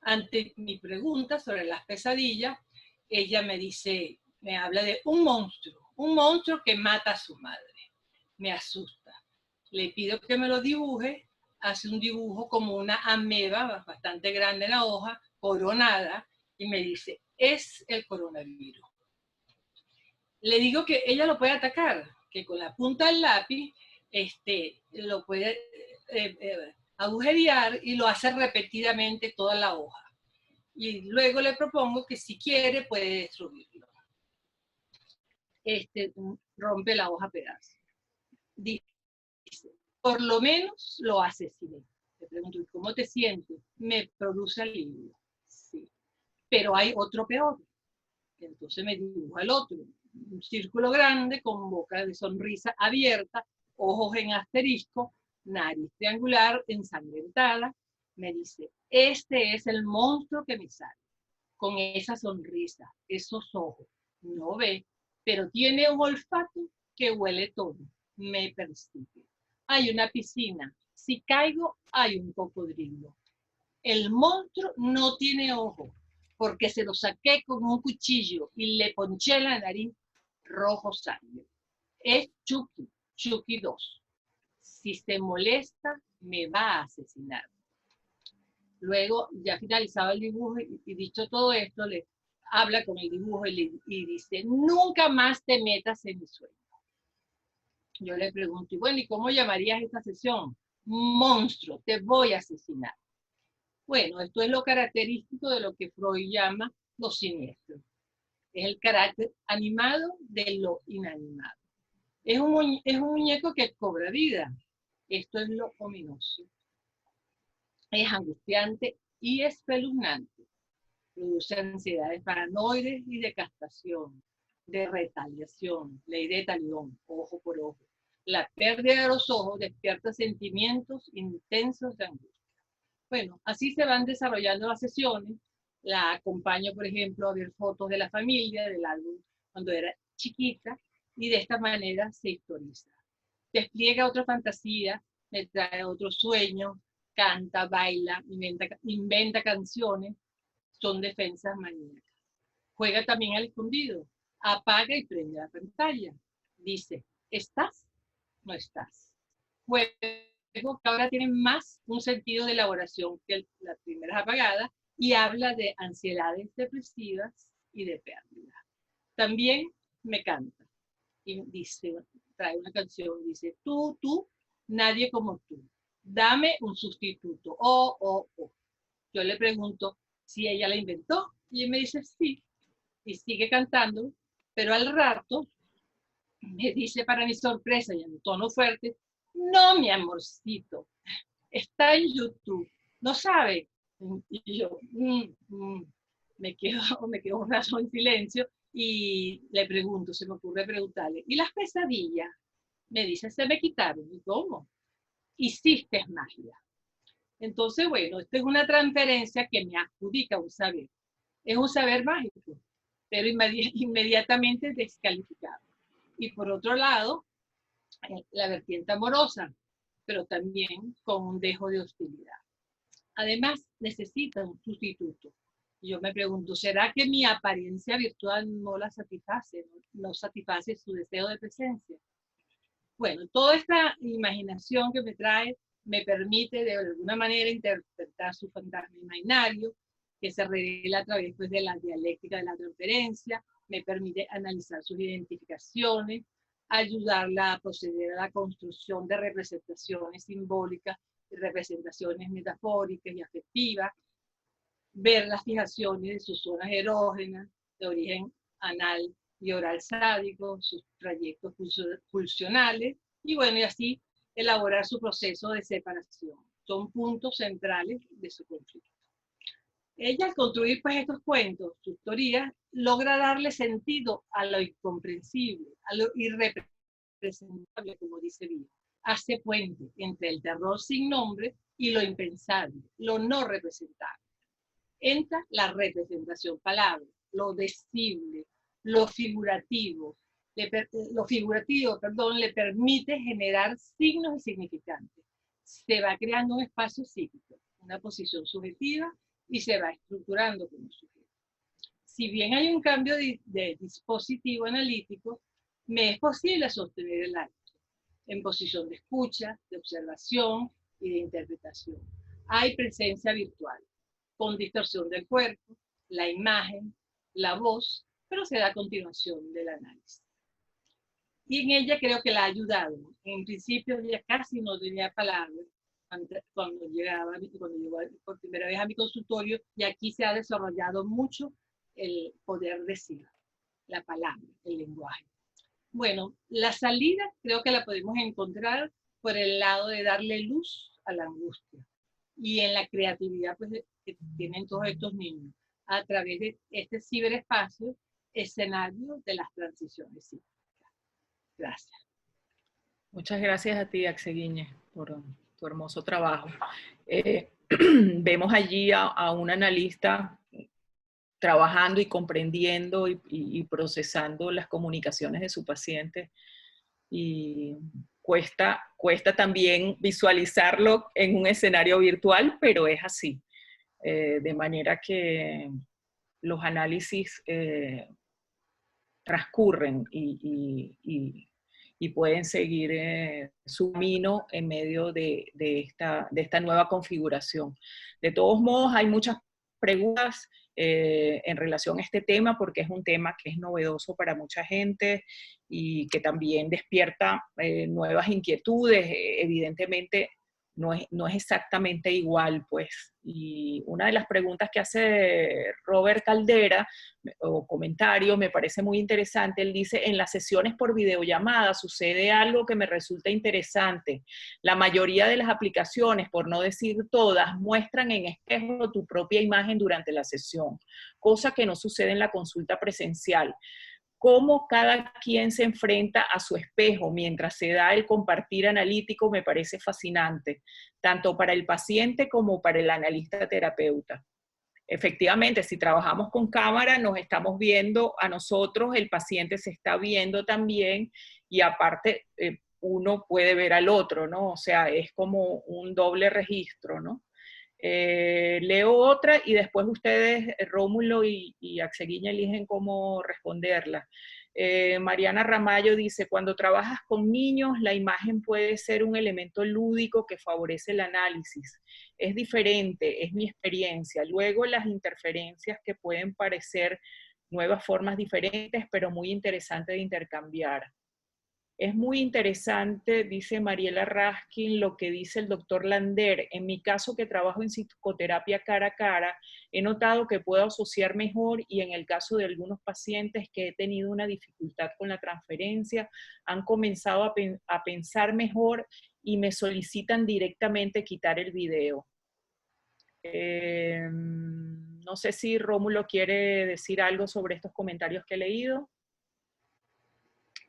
Ante mi pregunta sobre las pesadillas, ella me habla de un monstruo que mata a su madre. Me asusta. Le pido que me lo dibuje, hace un dibujo como una ameba bastante grande en la hoja, coronada, y me dice, es el coronavirus. Le digo que ella lo puede atacar, que con la punta del lápiz lo puede agujerear y lo hace repetidamente toda la hoja. Y luego le propongo que si quiere puede destruirlo. Rompe la hoja a pedazos. Dice, por lo menos lo asesiné. Le pregunto, ¿cómo te sientes? Me produce alivio. Sí. Pero hay otro peor. Entonces me dibuja el otro. Un círculo grande con boca de sonrisa abierta, ojos en asterisco, nariz triangular ensangrentada. Me dice, este es el monstruo que me sale. Con esa sonrisa, esos ojos. No ve, pero tiene un olfato que huele todo. Me persigue. Hay una piscina. Si caigo, hay un cocodrilo. El monstruo no tiene ojo, porque se lo saqué con un cuchillo y le ponché la nariz rojo sangre. Es Chucky 2. Si se molesta, me va a asesinar. Luego, ya finalizado el dibujo y dicho todo esto, le habla con el dibujo y dice, nunca más te metas en mi sueño. Yo le pregunto, y bueno, ¿y cómo llamarías esta sesión? Monstruo, te voy a asesinar. Bueno, esto es lo característico de lo que Freud llama lo siniestro. Es el carácter animado de lo inanimado. Es un muñeco que cobra vida. Esto es lo ominoso. Es angustiante y espeluznante. Produce ansiedades paranoides y de castración, de retaliación, ley de talión, ojo por ojo. La pérdida de los ojos despierta sentimientos intensos de angustia. Bueno, así se van desarrollando las sesiones. La acompaño, por ejemplo, a ver fotos de la familia, del álbum cuando era chiquita, y de esta manera se historiza. Despliega otra fantasía me trae otro sueño, canta, baila, inventa canciones, son defensas maníacas. Juega también al escondido, apaga y prende la pantalla. Dice, ¿estás? No estás. Juego que ahora tiene más un sentido de elaboración que las primeras apagadas y habla de ansiedades depresivas y de pérdida. También me canta y dice, trae una canción, dice, tú, nadie como tú, dame un sustituto, Yo le pregunto si ella la inventó y ella me dice sí, y sigue cantando, pero al rato me dice para mi sorpresa y en un tono fuerte, no, mi amorcito, está en YouTube, ¿no sabe? Y yo me quedo un rato en silencio y le pregunto, se me ocurre preguntarle, ¿y las pesadillas? Me dice, se me quitaron. ¿Y cómo? Hiciste magia. Entonces, bueno, esta es una transferencia que me adjudica un saber. Es un saber mágico, pero inmediatamente descalificado. Y por otro lado, la vertiente amorosa, pero también con un dejo de hostilidad. Además, necesita un sustituto. Y yo me pregunto, ¿será que mi apariencia virtual no la satisface, no satisface su deseo de presencia? Bueno, toda esta imaginación que me trae me permite de alguna manera interpretar su fantasma imaginario, que se revela a través pues, de la dialéctica de la transferencia, me permite analizar sus identificaciones, ayudarla a proceder a la construcción de representaciones simbólicas, representaciones metafóricas y afectivas, ver las fijaciones de sus zonas erógenas de origen anal y oral sádico, sus trayectos pulsionales, y bueno, y así elaborar su proceso de separación. Son puntos centrales de su conflicto. Ella, al construir pues estos cuentos, sus teorías, logra darle sentido a lo incomprensible, a lo irrepresentable, como dice Villa. Hace puente entre el terror sin nombre y lo impensable, lo no representable. Entra la representación, palabra, lo decible, lo figurativo. Le permite generar signos y significantes. Se va creando un espacio psíquico, una posición subjetiva y se va estructurando como sujeto. Si bien hay un cambio de dispositivo analítico, me es posible sostener el acto en posición de escucha, de observación y de interpretación. Hay presencia virtual, con distorsión del cuerpo, la imagen, la voz, pero se da a continuación del análisis. Y en ella creo que la ha ayudado. En principio ella casi no tenía palabras cuando llegó por primera vez a mi consultorio, y aquí se ha desarrollado mucho el poder decir, la palabra, el lenguaje. Bueno, la salida creo que la podemos encontrar por el lado de darle luz a la angustia y en la creatividad pues, que tienen todos estos niños a través de este ciberespacio, escenario de las transiciones psíquicas. Gracias. Muchas gracias a ti, Axeguiñez, por tu hermoso trabajo. Vemos allí a un analista trabajando y comprendiendo y procesando las comunicaciones de su paciente, y cuesta también visualizarlo en un escenario virtual, pero es así, de manera que los análisis transcurren y pueden seguir su camino en medio de esta nueva configuración. De todos modos, hay muchas preguntas en relación a este tema, porque es un tema que es novedoso para mucha gente y que también despierta nuevas inquietudes. Evidentemente, no es exactamente igual, pues. Y una de las preguntas que hace Robert Caldera, o comentario, me parece muy interesante. Él dice, en las sesiones por videollamada sucede algo que me resulta interesante. La mayoría de las aplicaciones, por no decir todas, muestran en espejo tu propia imagen durante la sesión, cosa que no sucede en la consulta presencial. Cómo cada quien se enfrenta a su espejo mientras se da el compartir analítico me parece fascinante, tanto para el paciente como para el analista terapeuta. Efectivamente, si trabajamos con cámara, nos estamos viendo a nosotros, el paciente se está viendo también, y aparte uno puede ver al otro, ¿no? O sea, es como un doble registro, ¿no? Leo otra y después ustedes, Rómulo y Axeguiña, eligen cómo responderla. Mariana Ramallo dice, cuando trabajas con niños, la imagen puede ser un elemento lúdico que favorece el análisis. Es diferente, es mi experiencia. Luego las interferencias que pueden parecer nuevas formas diferentes, pero muy interesantes de intercambiar. Es muy interesante, dice Mariela Raskin, lo que dice el doctor Lander. En mi caso, que trabajo en psicoterapia cara a cara, he notado que puedo asociar mejor, y en el caso de algunos pacientes que he tenido una dificultad con la transferencia, han comenzado a pensar mejor y me solicitan directamente quitar el video. No sé si Rómulo quiere decir algo sobre estos comentarios que he leído.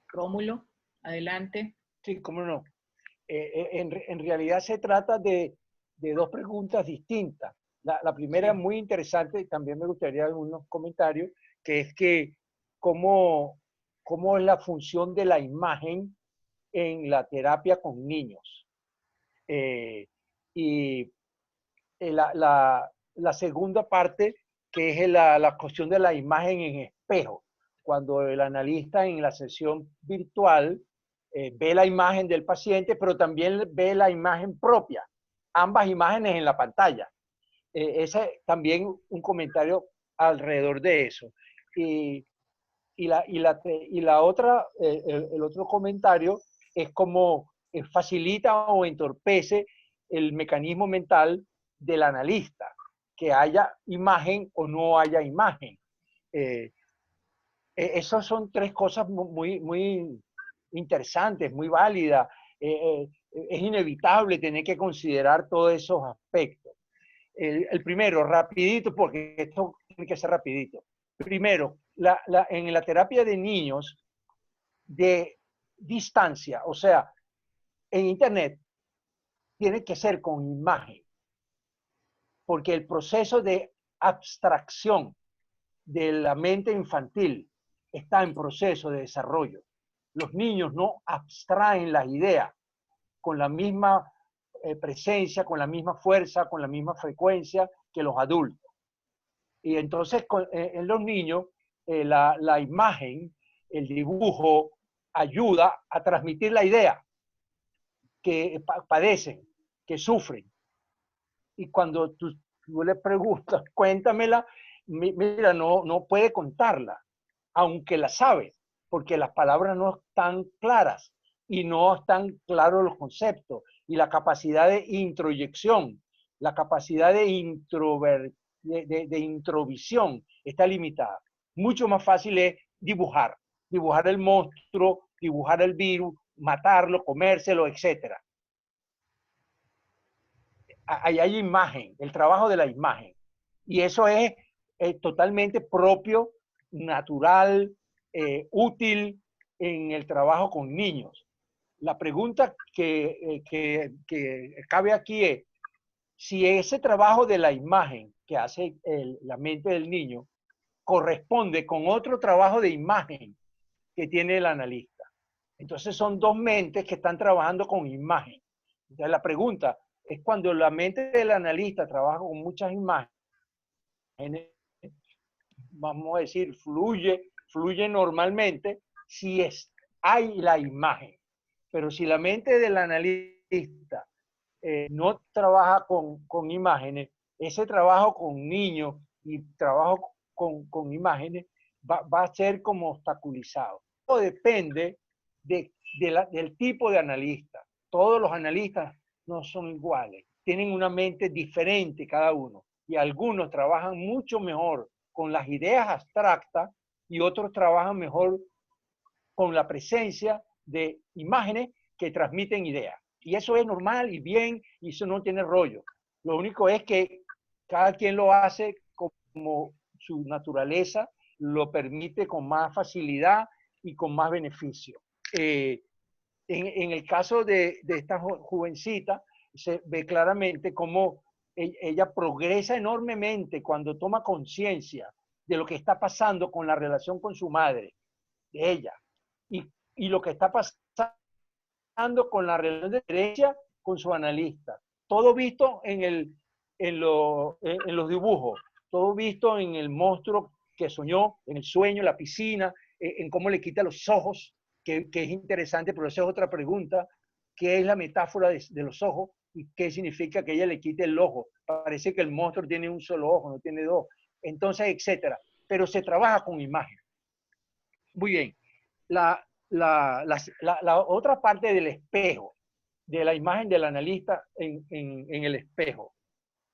Rómulo, adelante. Sí, cómo no. En realidad se trata de dos preguntas distintas. La primera es muy interesante, y también me gustaría algunos comentarios, que es que cómo es la función de la imagen en la terapia con niños. Y la segunda parte, que es la cuestión de la imagen en espejo. Cuando el analista en la sesión virtual ve la imagen del paciente, pero también ve la imagen propia, ambas imágenes en la pantalla. Ese también un comentario alrededor de eso. Y la otra, el otro comentario es cómo facilita o entorpece el mecanismo mental del analista, que haya imagen o no haya imagen. Esas son tres cosas muy interesantes, muy válidas. Es inevitable tener que considerar todos esos aspectos. El primero, rapidito, porque esto tiene que ser rapidito. Primero, en la terapia de niños de distancia, o sea, en Internet, tiene que ser con imagen, porque el proceso de abstracción de la mente infantil está en proceso de desarrollo. Los niños no abstraen las ideas con la misma presencia, con la misma fuerza, con la misma frecuencia que los adultos. Y entonces en los niños la imagen, el dibujo, ayuda a transmitir la idea que padecen, que sufren. Y cuando tú le preguntas, cuéntamela, mira, no puede contarla, aunque la sabe, porque las palabras no están claras y no están claros los conceptos. Y la capacidad de introyección, la capacidad de introvisión está limitada. Mucho más fácil es dibujar el monstruo, dibujar el virus, matarlo, comérselo, etc. Ahí hay imagen, el trabajo de la imagen. Y eso es totalmente propio, natural, útil en el trabajo con niños. La pregunta que cabe aquí es, si ese trabajo de la imagen que hace la mente del niño corresponde con otro trabajo de imagen que tiene el analista. Entonces son dos mentes que están trabajando con imagen. Entonces la pregunta es, cuando la mente del analista trabaja con muchas imágenes, vamos a decir, fluye normalmente si hay la imagen. Pero si la mente del analista no trabaja con imágenes, ese trabajo con niños y trabajo con imágenes va a ser como obstaculizado. Todo depende del tipo de analista. Todos los analistas no son iguales, tienen una mente diferente cada uno, y algunos trabajan mucho mejor con las ideas abstractas y otros trabajan mejor con la presencia de imágenes que transmiten ideas. Y eso es normal y bien, y eso no tiene rollo. Lo único es que cada quien lo hace como su naturaleza lo permite, con más facilidad y con más beneficio. En el caso de esta jovencita, se ve claramente cómo ella progresa enormemente cuando toma conciencia de lo que está pasando con la relación con su madre, de ella, y lo que está pasando pasando con la relación de gerencia con su analista. Todo visto en los dibujos, todo visto en el monstruo que soñó, en el sueño, la piscina, en cómo le quita los ojos, que es interesante, pero esa es otra pregunta. ¿Qué es la metáfora de los ojos y qué significa que ella le quite el ojo? Parece que el monstruo tiene un solo ojo, no tiene dos. Entonces, etcétera. Pero se trabaja con imagen. Muy bien. La otra parte del espejo, de la imagen del analista en el espejo,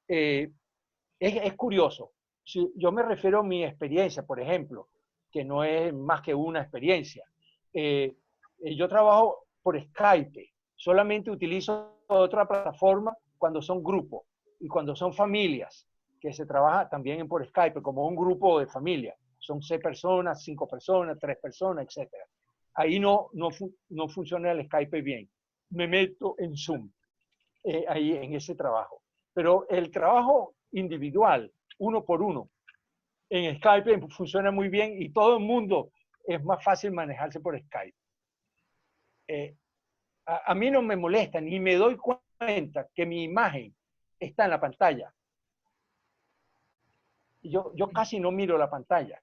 es curioso. Si yo me refiero a mi experiencia, por ejemplo, que no es más que una experiencia. Yo trabajo por Skype, solamente utilizo otra plataforma cuando son grupos y cuando son familias, que se trabaja también por Skype, como un grupo de familia. Son 6 personas, 5 personas, 3 personas, etc. Ahí no funciona el Skype bien. Me meto en Zoom, ahí en ese trabajo. Pero el trabajo individual, uno por uno, en Skype funciona muy bien y todo el mundo es más fácil manejarse por Skype. A mí no me molesta ni me doy cuenta que mi imagen está en la pantalla. Yo casi no miro la pantalla.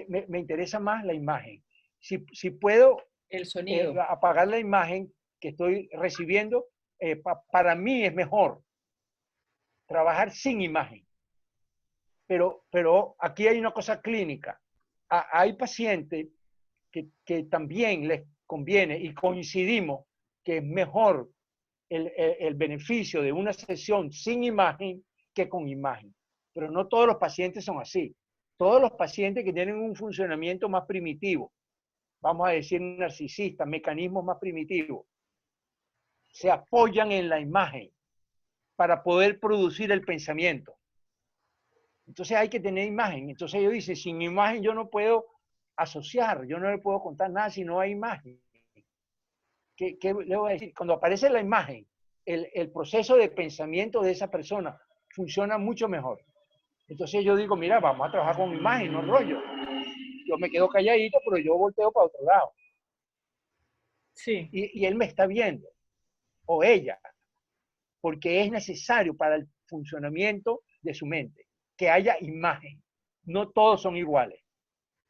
Me interesa más la imagen. Si puedo El sonido. apagar la imagen que estoy recibiendo, para mí es mejor trabajar sin imagen. Pero aquí hay una cosa clínica. Hay pacientes que también les conviene y coincidimos que es mejor el beneficio de una sesión sin imagen que con imagen. Pero no todos los pacientes son así. Todos los pacientes que tienen un funcionamiento más primitivo, vamos a decir narcisistas, mecanismos más primitivos, se apoyan en la imagen para poder producir el pensamiento. Entonces hay que tener imagen. Entonces yo dice, sin imagen yo no puedo asociar, yo no le puedo contar nada si no hay imagen. ¿Qué le voy a decir? Cuando aparece la imagen, el proceso de pensamiento de esa persona funciona mucho mejor. Entonces yo digo, mira, vamos a trabajar con imagen, no rollo. Yo me quedo calladito, pero yo volteo para otro lado. Sí. Y él me está viendo, o ella, porque es necesario para el funcionamiento de su mente que haya imagen. No todos son iguales.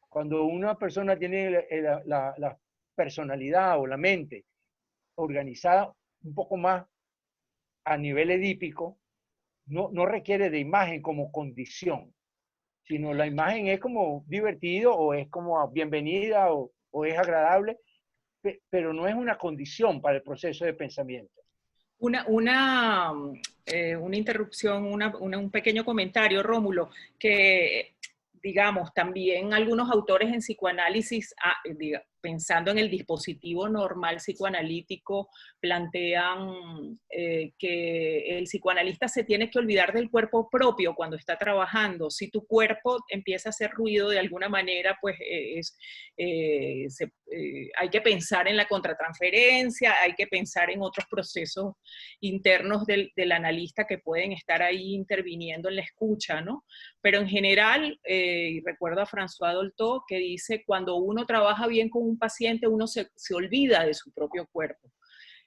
Cuando una persona tiene la personalidad o la mente organizada un poco más a nivel edípico, no requiere de imagen como condición, sino la imagen es como divertido o es como bienvenida o es agradable, pero no es una condición para el proceso de pensamiento. Una interrupción, un pequeño comentario, Rómulo, que digamos, también algunos autores en psicoanálisis, pensando en el dispositivo normal psicoanalítico, plantean que el psicoanalista se tiene que olvidar del cuerpo propio cuando está trabajando. Si tu cuerpo empieza a hacer ruido de alguna manera, pues hay que pensar en la contratransferencia, hay que pensar en otros procesos internos del analista que pueden estar ahí interviniendo en la escucha, ¿no? Pero en general, recuerdo a François Dolto que dice, cuando uno trabaja bien con un paciente, uno se olvida de su propio cuerpo.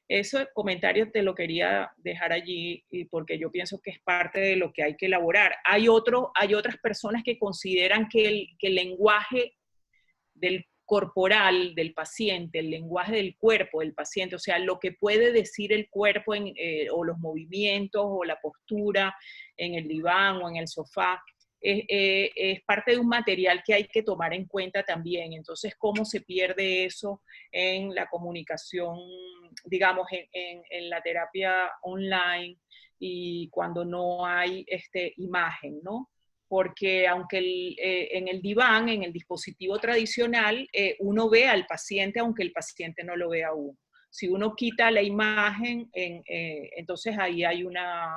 Ese comentario te lo quería dejar allí porque yo pienso que es parte de lo que hay que elaborar. Hay otras personas que consideran que el lenguaje del corporal del paciente, el lenguaje del cuerpo del paciente, o sea, lo que puede decir el cuerpo o los movimientos o la postura en el diván o en el sofá, es parte de un material que hay que tomar en cuenta también. Entonces, ¿cómo se pierde eso en la comunicación, digamos, en la terapia online y cuando no hay imagen, ¿no? Porque aunque en el diván, en el dispositivo tradicional, uno ve al paciente, aunque el paciente no lo vea a uno. Si uno quita la imagen, entonces ahí hay una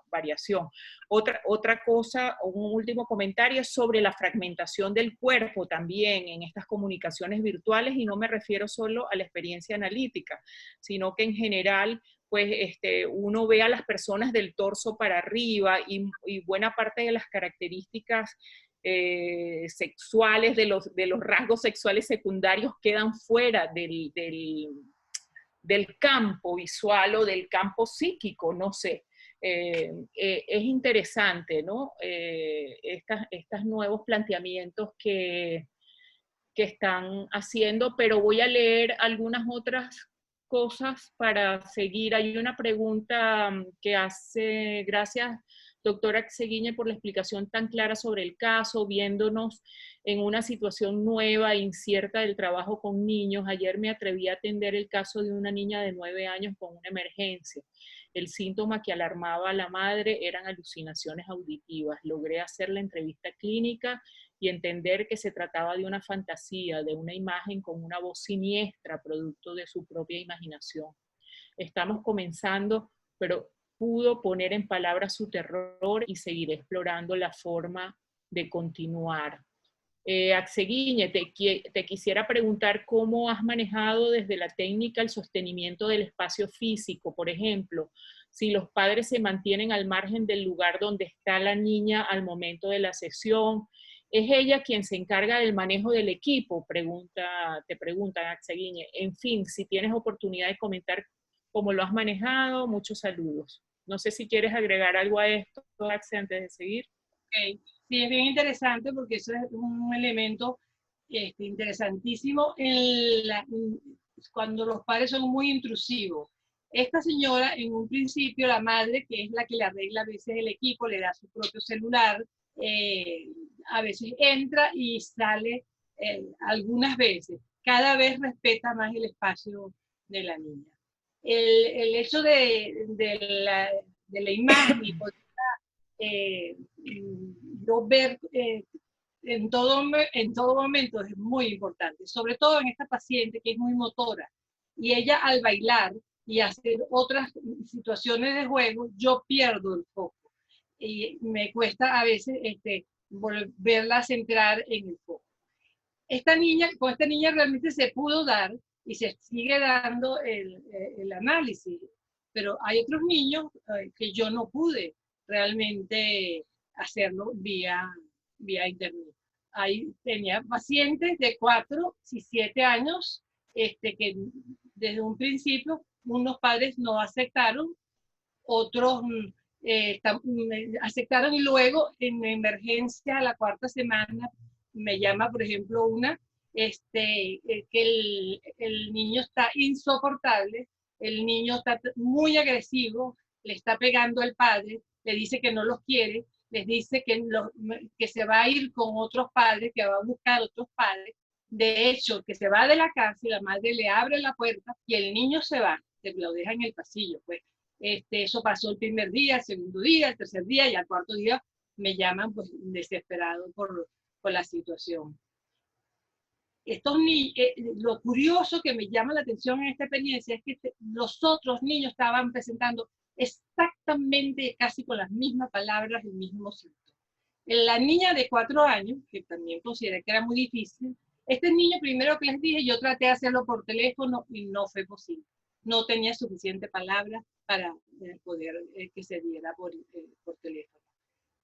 variación. Otra cosa, un último comentario es sobre la fragmentación del cuerpo también en estas comunicaciones virtuales, y no me refiero solo a la experiencia analítica, sino que en general pues uno ve a las personas del torso para arriba y buena parte de las características sexuales, de los rasgos sexuales secundarios quedan fuera del campo visual o del campo psíquico, no sé. Es interesante, ¿no? Estos nuevos planteamientos que están haciendo, pero voy a leer algunas otras cosas para seguir. Hay una pregunta que hace, gracias doctora Seguiñe por la explicación tan clara sobre el caso, viéndonos en una situación nueva e incierta del trabajo con niños. Ayer me atreví a atender el caso de una niña de 9 años con una emergencia. El síntoma que alarmaba a la madre eran alucinaciones auditivas. Logré hacer la entrevista clínica y entender que se trataba de una fantasía, de una imagen con una voz siniestra, producto de su propia imaginación. Estamos comenzando, pero pudo poner en palabras su terror y seguiré explorando la forma de continuar. Axeguiñe, te quisiera preguntar cómo has manejado desde la técnica el sostenimiento del espacio físico, por ejemplo, si los padres se mantienen al margen del lugar donde está la niña al momento de la sesión. ¿Es ella quien se encarga del manejo del equipo? Te preguntan, Axeguiñe. En fin, si tienes oportunidad de comentar cómo lo has manejado, muchos saludos. No sé si quieres agregar algo a esto, Axe, antes de seguir. Okay. Sí, es bien interesante porque eso es un elemento interesantísimo cuando los padres son muy intrusivos. Esta señora, en un principio, la madre, que es la que le arregla a veces el equipo, le da su propio celular, a veces entra y sale algunas veces. Cada vez respeta más el espacio de la niña. El hecho de la imagen y poder yo ver en todo momento es muy importante, sobre todo en esta paciente que es muy motora. Y ella al bailar y hacer otras situaciones de juego, yo pierdo el foco. Y me cuesta a veces volverla a centrar en el foco. Con esta niña realmente se pudo dar y se sigue dando el análisis, pero hay otros niños que yo no pude realmente hacerlo vía internet. Ahí tenía pacientes de 4 y 7 años que desde un principio unos padres no aceptaron, otros aceptaron y luego en emergencia a la 4ª semana me llama, por ejemplo, una que el niño está insoportable, el niño está muy agresivo, le está pegando al padre, le dice que no los quiere, les dice que se va a ir con otros padres, que va a buscar otros padres. De hecho, que se va de la casa y la madre le abre la puerta y el niño se va, se lo deja en el pasillo. Pues eso pasó el primer día, el segundo día, el tercer día y al 4º día me llaman pues, desesperado por la situación. Lo curioso que me llama la atención en esta experiencia es que los otros niños estaban presentando exactamente, casi con las mismas palabras, el mismo síntoma. La niña de 4 años, que también consideré que era muy difícil, este niño primero que les dije, yo traté de hacerlo por teléfono y no fue posible. No tenía suficiente palabra para poder que se diera por teléfono,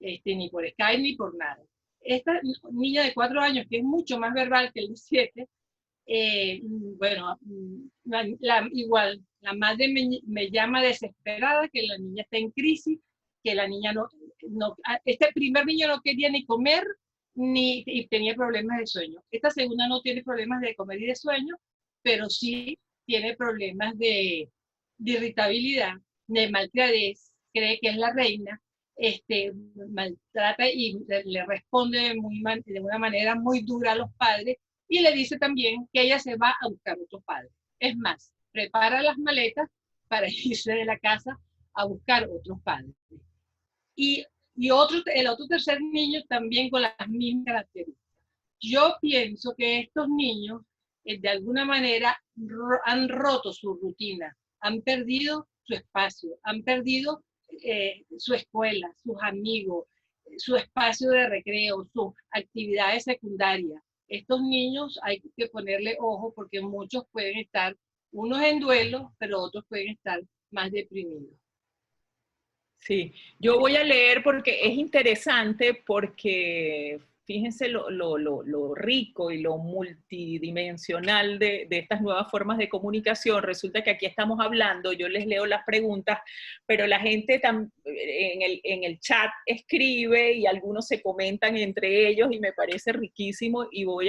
ni por Skype ni por nada. Esta niña de 4 años, que es mucho más verbal que el de 7, bueno, igual, la madre me llama desesperada, que la niña está en crisis, que la niña este primer niño no quería ni comer, y tenía problemas de sueño. Esta segunda no tiene problemas de comer y de sueño, pero sí tiene problemas de irritabilidad, de malcriadez, cree que es la reina, maltrata y le responde de una manera muy dura a los padres y le dice también que ella se va a buscar otros padres. Es más, prepara las maletas para irse de la casa a buscar otros padres. Y el otro tercer niño también con las mismas características. Yo pienso que estos niños de alguna manera han roto su rutina, han perdido su espacio, han perdido su escuela, sus amigos, su espacio de recreo, sus actividades secundarias. Estos niños hay que ponerle ojo porque muchos pueden estar, unos en duelo, pero otros pueden estar más deprimidos. Sí, yo voy a leer porque es interesante porque fíjense lo rico y lo multidimensional de estas nuevas formas de comunicación. Resulta que aquí estamos hablando, yo les leo las preguntas, pero la gente en el chat escribe y algunos se comentan entre ellos y me parece riquísimo y voy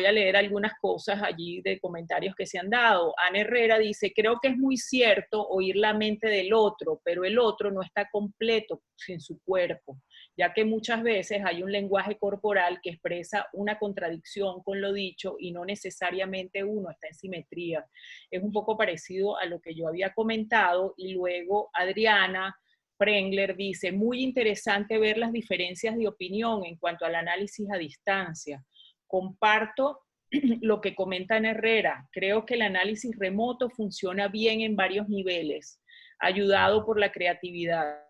a leer algunas cosas allí de comentarios que se han dado. Ana Herrera dice, creo que es muy cierto oír la mente del otro, pero el otro no está completo sin su cuerpo, ya que muchas veces hay un lenguaje corporal que expresa una contradicción con lo dicho y no necesariamente uno está en simetría. Es un poco parecido a lo que yo había comentado, y luego Adriana Prengler dice, muy interesante ver las diferencias de opinión en cuanto al análisis a distancia. Comparto lo que comenta Ana Herrera. Creo que el análisis remoto funciona bien en varios niveles, ayudado por la creatividad.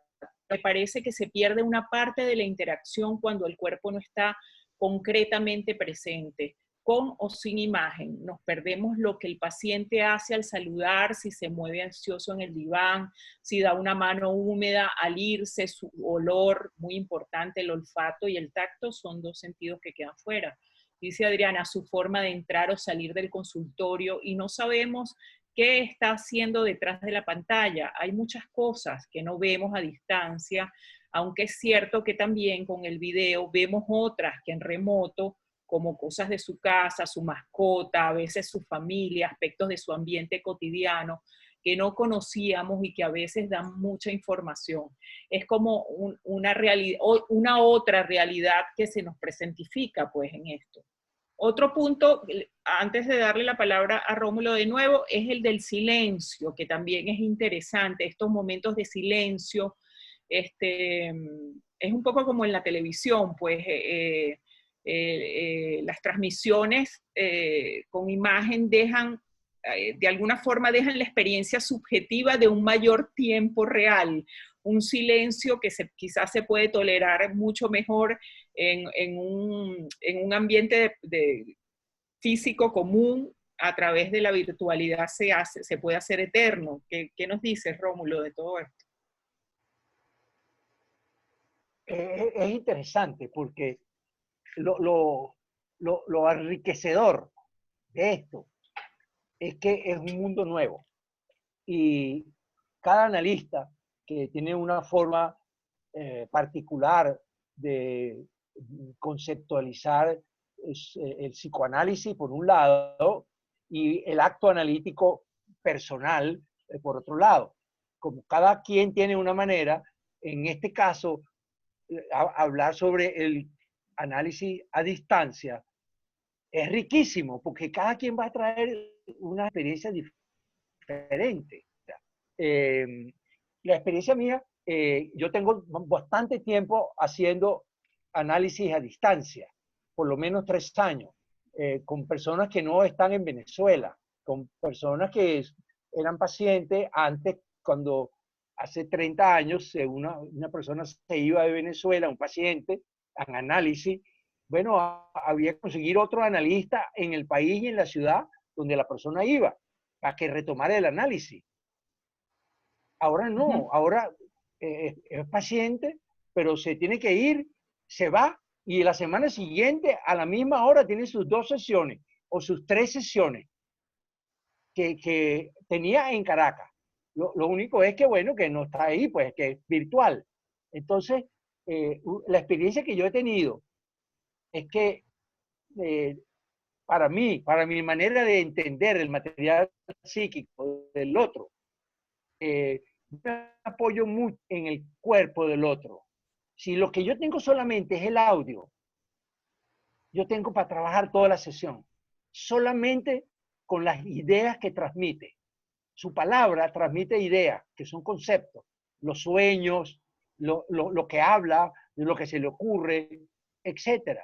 Me parece que se pierde una parte de la interacción cuando el cuerpo no está concretamente presente, con o sin imagen. Nos perdemos lo que el paciente hace al saludar, si se mueve ansioso en el diván, si da una mano húmeda al irse, su olor, muy importante, el olfato y el tacto son dos sentidos que quedan fuera. Dice Adriana, su forma de entrar o salir del consultorio, y no sabemos qué está haciendo detrás de la pantalla. Hay muchas cosas que no vemos a distancia, aunque es cierto que también con el video vemos otras que en remoto, como cosas de su casa, su mascota, a veces su familia, aspectos de su ambiente cotidiano, que no conocíamos y que a veces dan mucha información. Es como una otra realidad que se nos presentifica pues en esto. Otro punto, antes de darle la palabra a Rómulo de nuevo, es el del silencio, que también es interesante, estos momentos de silencio. Es un poco como en la televisión, pues las transmisiones con imagen dejan, de alguna forma dejan la experiencia subjetiva de un mayor tiempo real, un silencio que quizás se puede tolerar mucho mejor en un ambiente físico común. A través de la virtualidad se puede hacer eterno. ¿Qué nos dices, Rómulo, de todo esto? Es interesante porque lo enriquecedor de esto es que es un mundo nuevo y cada analista que tiene una forma particular de conceptualizar el psicoanálisis por un lado y el acto analítico personal por otro lado. Como cada quien tiene una manera, en este caso, hablar sobre el análisis a distancia es riquísimo porque cada quien va a traer una experiencia diferente. La experiencia mía, yo tengo bastante tiempo haciendo análisis a distancia, por lo menos 3 años, con personas que no están en Venezuela, con personas que eran pacientes antes, cuando hace 30 años una persona se iba de Venezuela, un paciente, en análisis, bueno, había que conseguir otro analista en el país y en la ciudad donde la persona iba, para que retomara el análisis. Ahora no, ahora es paciente, pero se tiene que ir, se va, y la semana siguiente, a la misma hora, tiene sus 2 sesiones o sus 3 sesiones que tenía en Caracas. Lo único es que, bueno, que no está ahí, pues que es virtual. Entonces, la experiencia que yo he tenido es que para mí, para mi manera de entender el material psíquico del otro, me apoyo mucho en el cuerpo del otro. Si lo que yo tengo solamente es el audio, yo tengo para trabajar toda la sesión, solamente con las ideas que transmite. Su palabra transmite ideas, que son conceptos, los sueños, lo que habla, lo que se le ocurre, etc.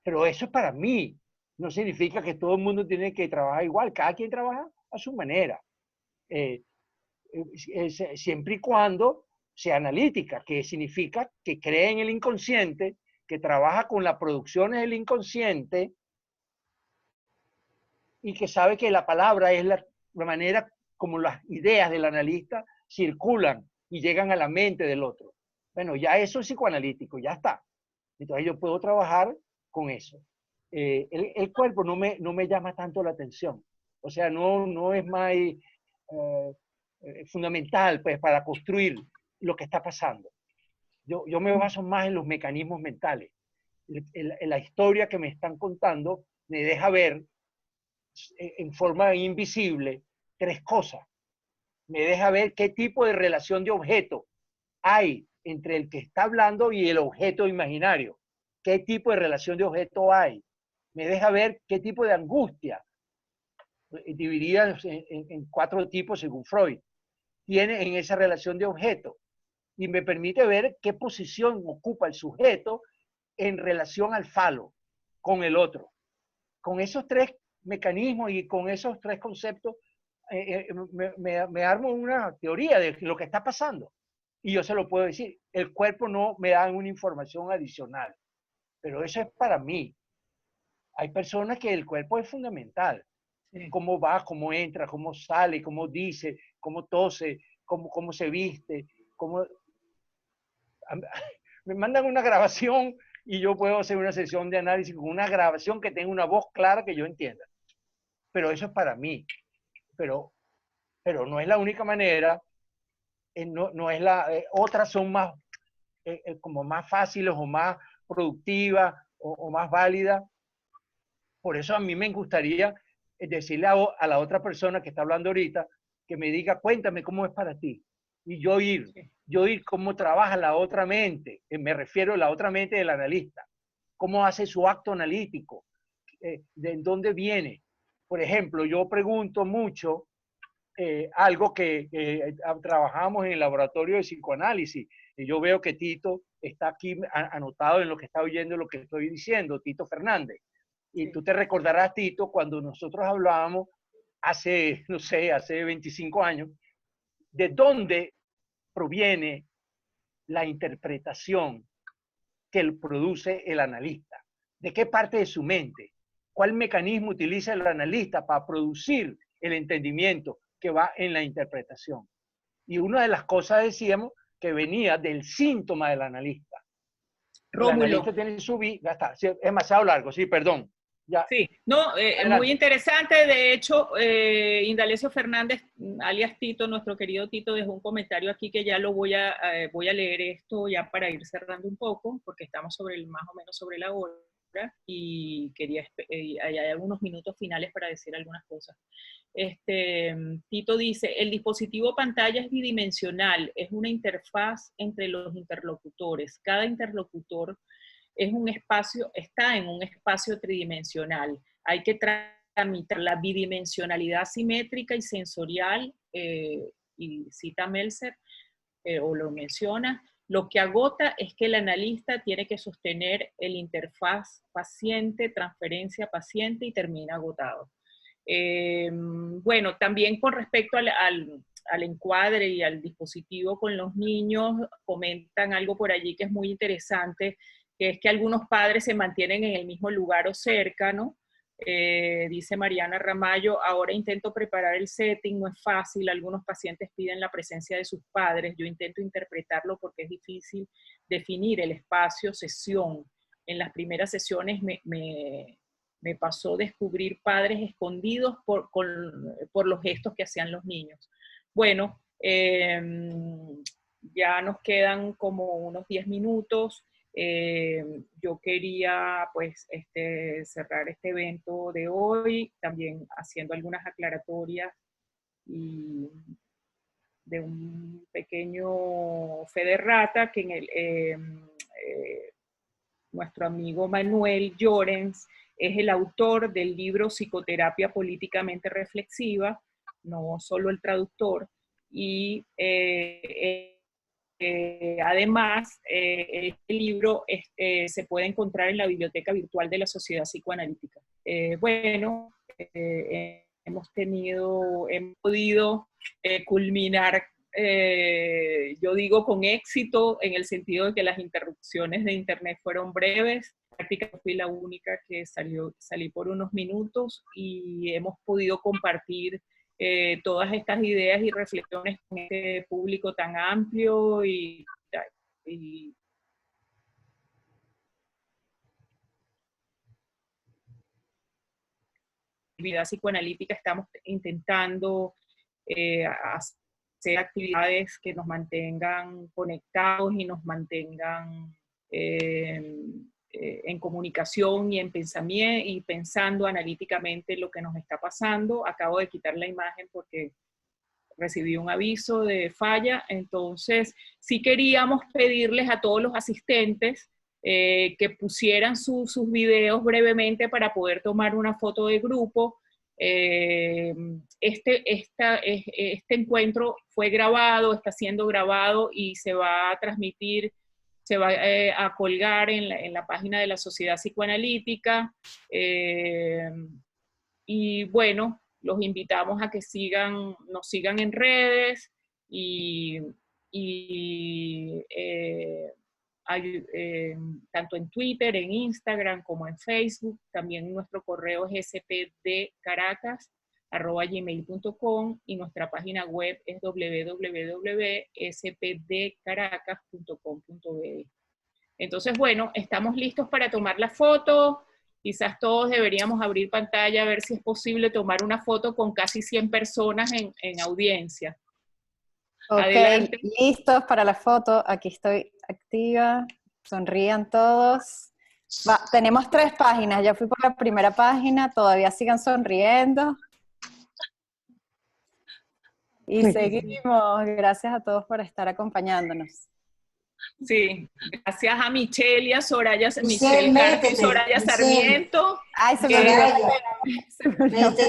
Pero eso es para mí. No significa que todo el mundo tiene que trabajar igual. Cada quien trabaja a su manera. Siempre y cuando sea analítica, que significa que cree en el inconsciente, que trabaja con las producciones del inconsciente y que sabe que la palabra es la manera como las ideas del analista circulan y llegan a la mente del otro. Bueno, ya eso es psicoanalítico, ya está. Entonces yo puedo trabajar con eso. El cuerpo no me llama tanto la atención. O sea, no es más fundamental pues, para construir lo que está pasando. Yo me baso más en los mecanismos mentales. La historia que me están contando me deja ver en forma invisible 3 cosas. Me deja ver qué tipo de relación de objeto hay entre el que está hablando y el objeto imaginario. ¿Qué tipo de relación de objeto hay? Me deja ver qué tipo de angustia, dividida en 4 tipos según Freud, tiene en esa relación de objeto. Y me permite ver qué posición ocupa el sujeto en relación al falo con el otro. Con esos 3 mecanismos y con esos 3 conceptos, me armo una teoría de lo que está pasando. Y yo se lo puedo decir. El cuerpo no me da una información adicional, pero eso es para mí. Hay personas que el cuerpo es fundamental. Sí. Cómo va, cómo entra, cómo sale, cómo dice, cómo tose, cómo se viste, cómo... Me mandan una grabación y yo puedo hacer una sesión de análisis con una grabación que tenga una voz clara que yo entienda. Pero eso es para mí. Pero no es la única manera. No es otras son más como más fáciles o más productivas o más válidas. Por eso a mí me gustaría decirle a la otra persona que está hablando ahorita que me diga, cuéntame cómo es para ti. Y yo ir cómo trabaja la otra mente, me refiero a la otra mente del analista, cómo hace su acto analítico, de dónde viene. Por ejemplo, yo pregunto mucho algo que trabajamos en el laboratorio de psicoanálisis, y yo veo que Tito está aquí anotado en lo que está oyendo lo que estoy diciendo, Tito Fernández. Y tú te recordarás, Tito, cuando nosotros hablábamos hace, no sé, hace 25 años, de dónde proviene la interpretación que produce el analista. ¿De qué parte de su mente? ¿Cuál mecanismo utiliza el analista para producir el entendimiento que va en la interpretación? Y una de las cosas decíamos que venía del síntoma del analista. Rómulo. El analista tiene su vida, ya está, es demasiado largo, sí, perdón. Ya. Sí, no, muy interesante. De hecho, Indalecio Fernández, alias Tito, nuestro querido Tito, dejó un comentario aquí que ya lo voy a leer esto ya para ir cerrando un poco, porque estamos más o menos sobre la hora y quería, hay algunos minutos finales para decir algunas cosas. Tito dice, el dispositivo pantalla es bidimensional, es una interfaz entre los interlocutores. Cada interlocutor está en un espacio tridimensional. Hay que tramitar la bidimensionalidad simétrica y sensorial, y cita Meltzer, o lo menciona. Lo que agota es que el analista tiene que sostener el interfaz paciente, transferencia paciente y termina agotado. Bueno, también con respecto al encuadre y al dispositivo con los niños, comentan algo por allí que es muy interesante, que es que algunos padres se mantienen en el mismo lugar o cerca, ¿no? Dice Mariana Ramallo, ahora intento preparar el setting, no es fácil, algunos pacientes piden la presencia de sus padres, yo intento interpretarlo porque es difícil definir el espacio, sesión. En las primeras sesiones me pasó descubrir padres escondidos por los gestos que hacían los niños. Bueno, ya nos quedan como unos 10 minutos. Yo quería pues cerrar este evento de hoy también haciendo algunas aclaratorias y de un pequeño fe de rata que nuestro amigo Manuel Llorens es el autor del libro Psicoterapia Políticamente Reflexiva, no solo el traductor, y además, este libro se puede encontrar en la biblioteca virtual de la Sociedad Psicoanalítica. Bueno, hemos podido culminar, yo digo con éxito, en el sentido de que las interrupciones de internet fueron breves. Prácticamente fui la única que salí por unos minutos y hemos podido compartir todas estas ideas y reflexiones con este público tan amplio y actividad psicoanalítica estamos intentando hacer actividades que nos mantengan conectados y nos mantengan en comunicación y en pensamiento y pensando analíticamente lo que nos está pasando. Acabo de quitar la imagen porque recibí un aviso de falla. Entonces sí queríamos pedirles a todos los asistentes que pusieran sus videos brevemente para poder tomar una foto de grupo. Este encuentro fue grabado, está siendo grabado y se va a transmitir, se va a colgar en la página de la Sociedad Psicoanalítica. Y bueno, los invitamos a que nos sigan en redes tanto en Twitter, en Instagram como en Facebook. También nuestro correo es spdcaracas@gmail.com y nuestra página web es www.spdcaracas.com.be. Entonces, bueno, estamos listos para tomar la foto. Quizás todos deberíamos abrir pantalla a ver si es posible tomar una foto con casi 100 personas en audiencia. Ok, Adelante. listos para la foto. Aquí estoy activa. Sonrían todos. Tenemos 3 páginas. Ya fui por la primera página. Todavía sigan sonriendo. Y seguimos. Gracias a todos por estar acompañándonos. Sí, gracias a Michelle y a Soraya, Michelle Carpio y Soraya Sarmiento. Ay, se me olvidó.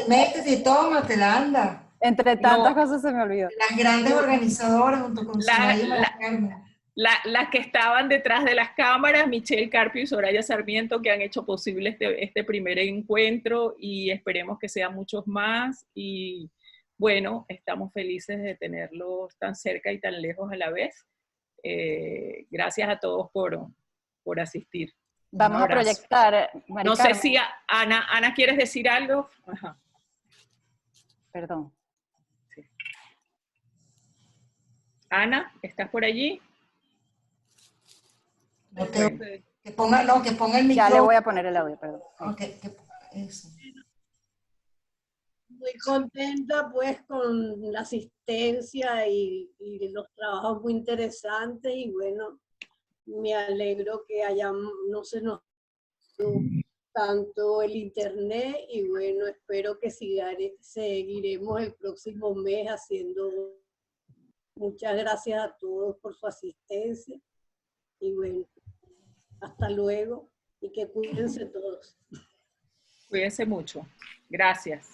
Métete y tómatela, anda. Entre tantas cosas se me olvidó. Las grandes organizadoras junto con Soraya y María Carmen. Las que estaban detrás de las cámaras, Michelle Carpio y Soraya Sarmiento, que han hecho posible este primer encuentro, y esperemos que sean muchos más. Y bueno, estamos felices de tenerlos tan cerca y tan lejos a la vez. Gracias a todos por asistir. Vamos a proyectar. Mari no Carmen. sé si Ana, ¿quieres decir algo? Ajá. Perdón. Sí. Ana, ¿estás por allí? No que ponga el micrófono. Ya le voy a poner el audio, perdón. Okay, eso. Muy contenta pues con la asistencia y los trabajos muy interesantes, y bueno, me alegro que no se nos tanto el internet, y bueno, espero que seguiremos el próximo mes haciendo. Muchas gracias a todos por su asistencia y bueno, hasta luego y que cuídense todos. Cuídense mucho. Gracias.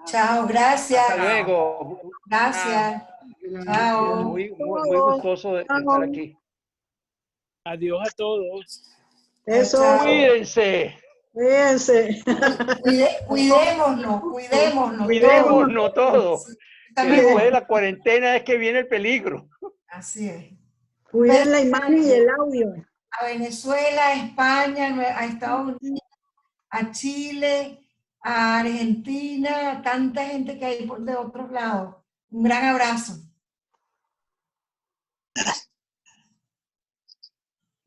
Chao, gracias. Hasta luego. Gracias. Chao. Muy gustoso de estar aquí. Adiós a todos. Eso. Cuídense. Cuídense. Cuidémonos. Cuidémonos todos. Que después de la cuarentena es que viene el peligro. Así es. Cuiden la imagen y el audio. A Venezuela, a España, a Estados Unidos, a Chile, a Argentina, a tanta gente que hay de otros lados. Un gran abrazo.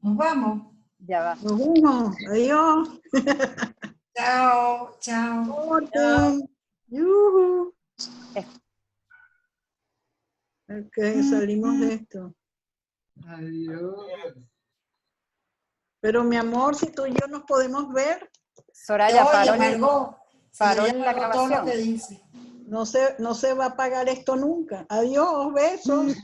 Nos vamos. Ya va. Nos vemos. Adiós. Chao, chao. Corten. Yuhu. Ok, salimos de esto. Adiós. Pero mi amor, si tú y yo nos podemos ver. Soraya, paró en la grabación. No se va a apagar esto nunca. Adiós, besos.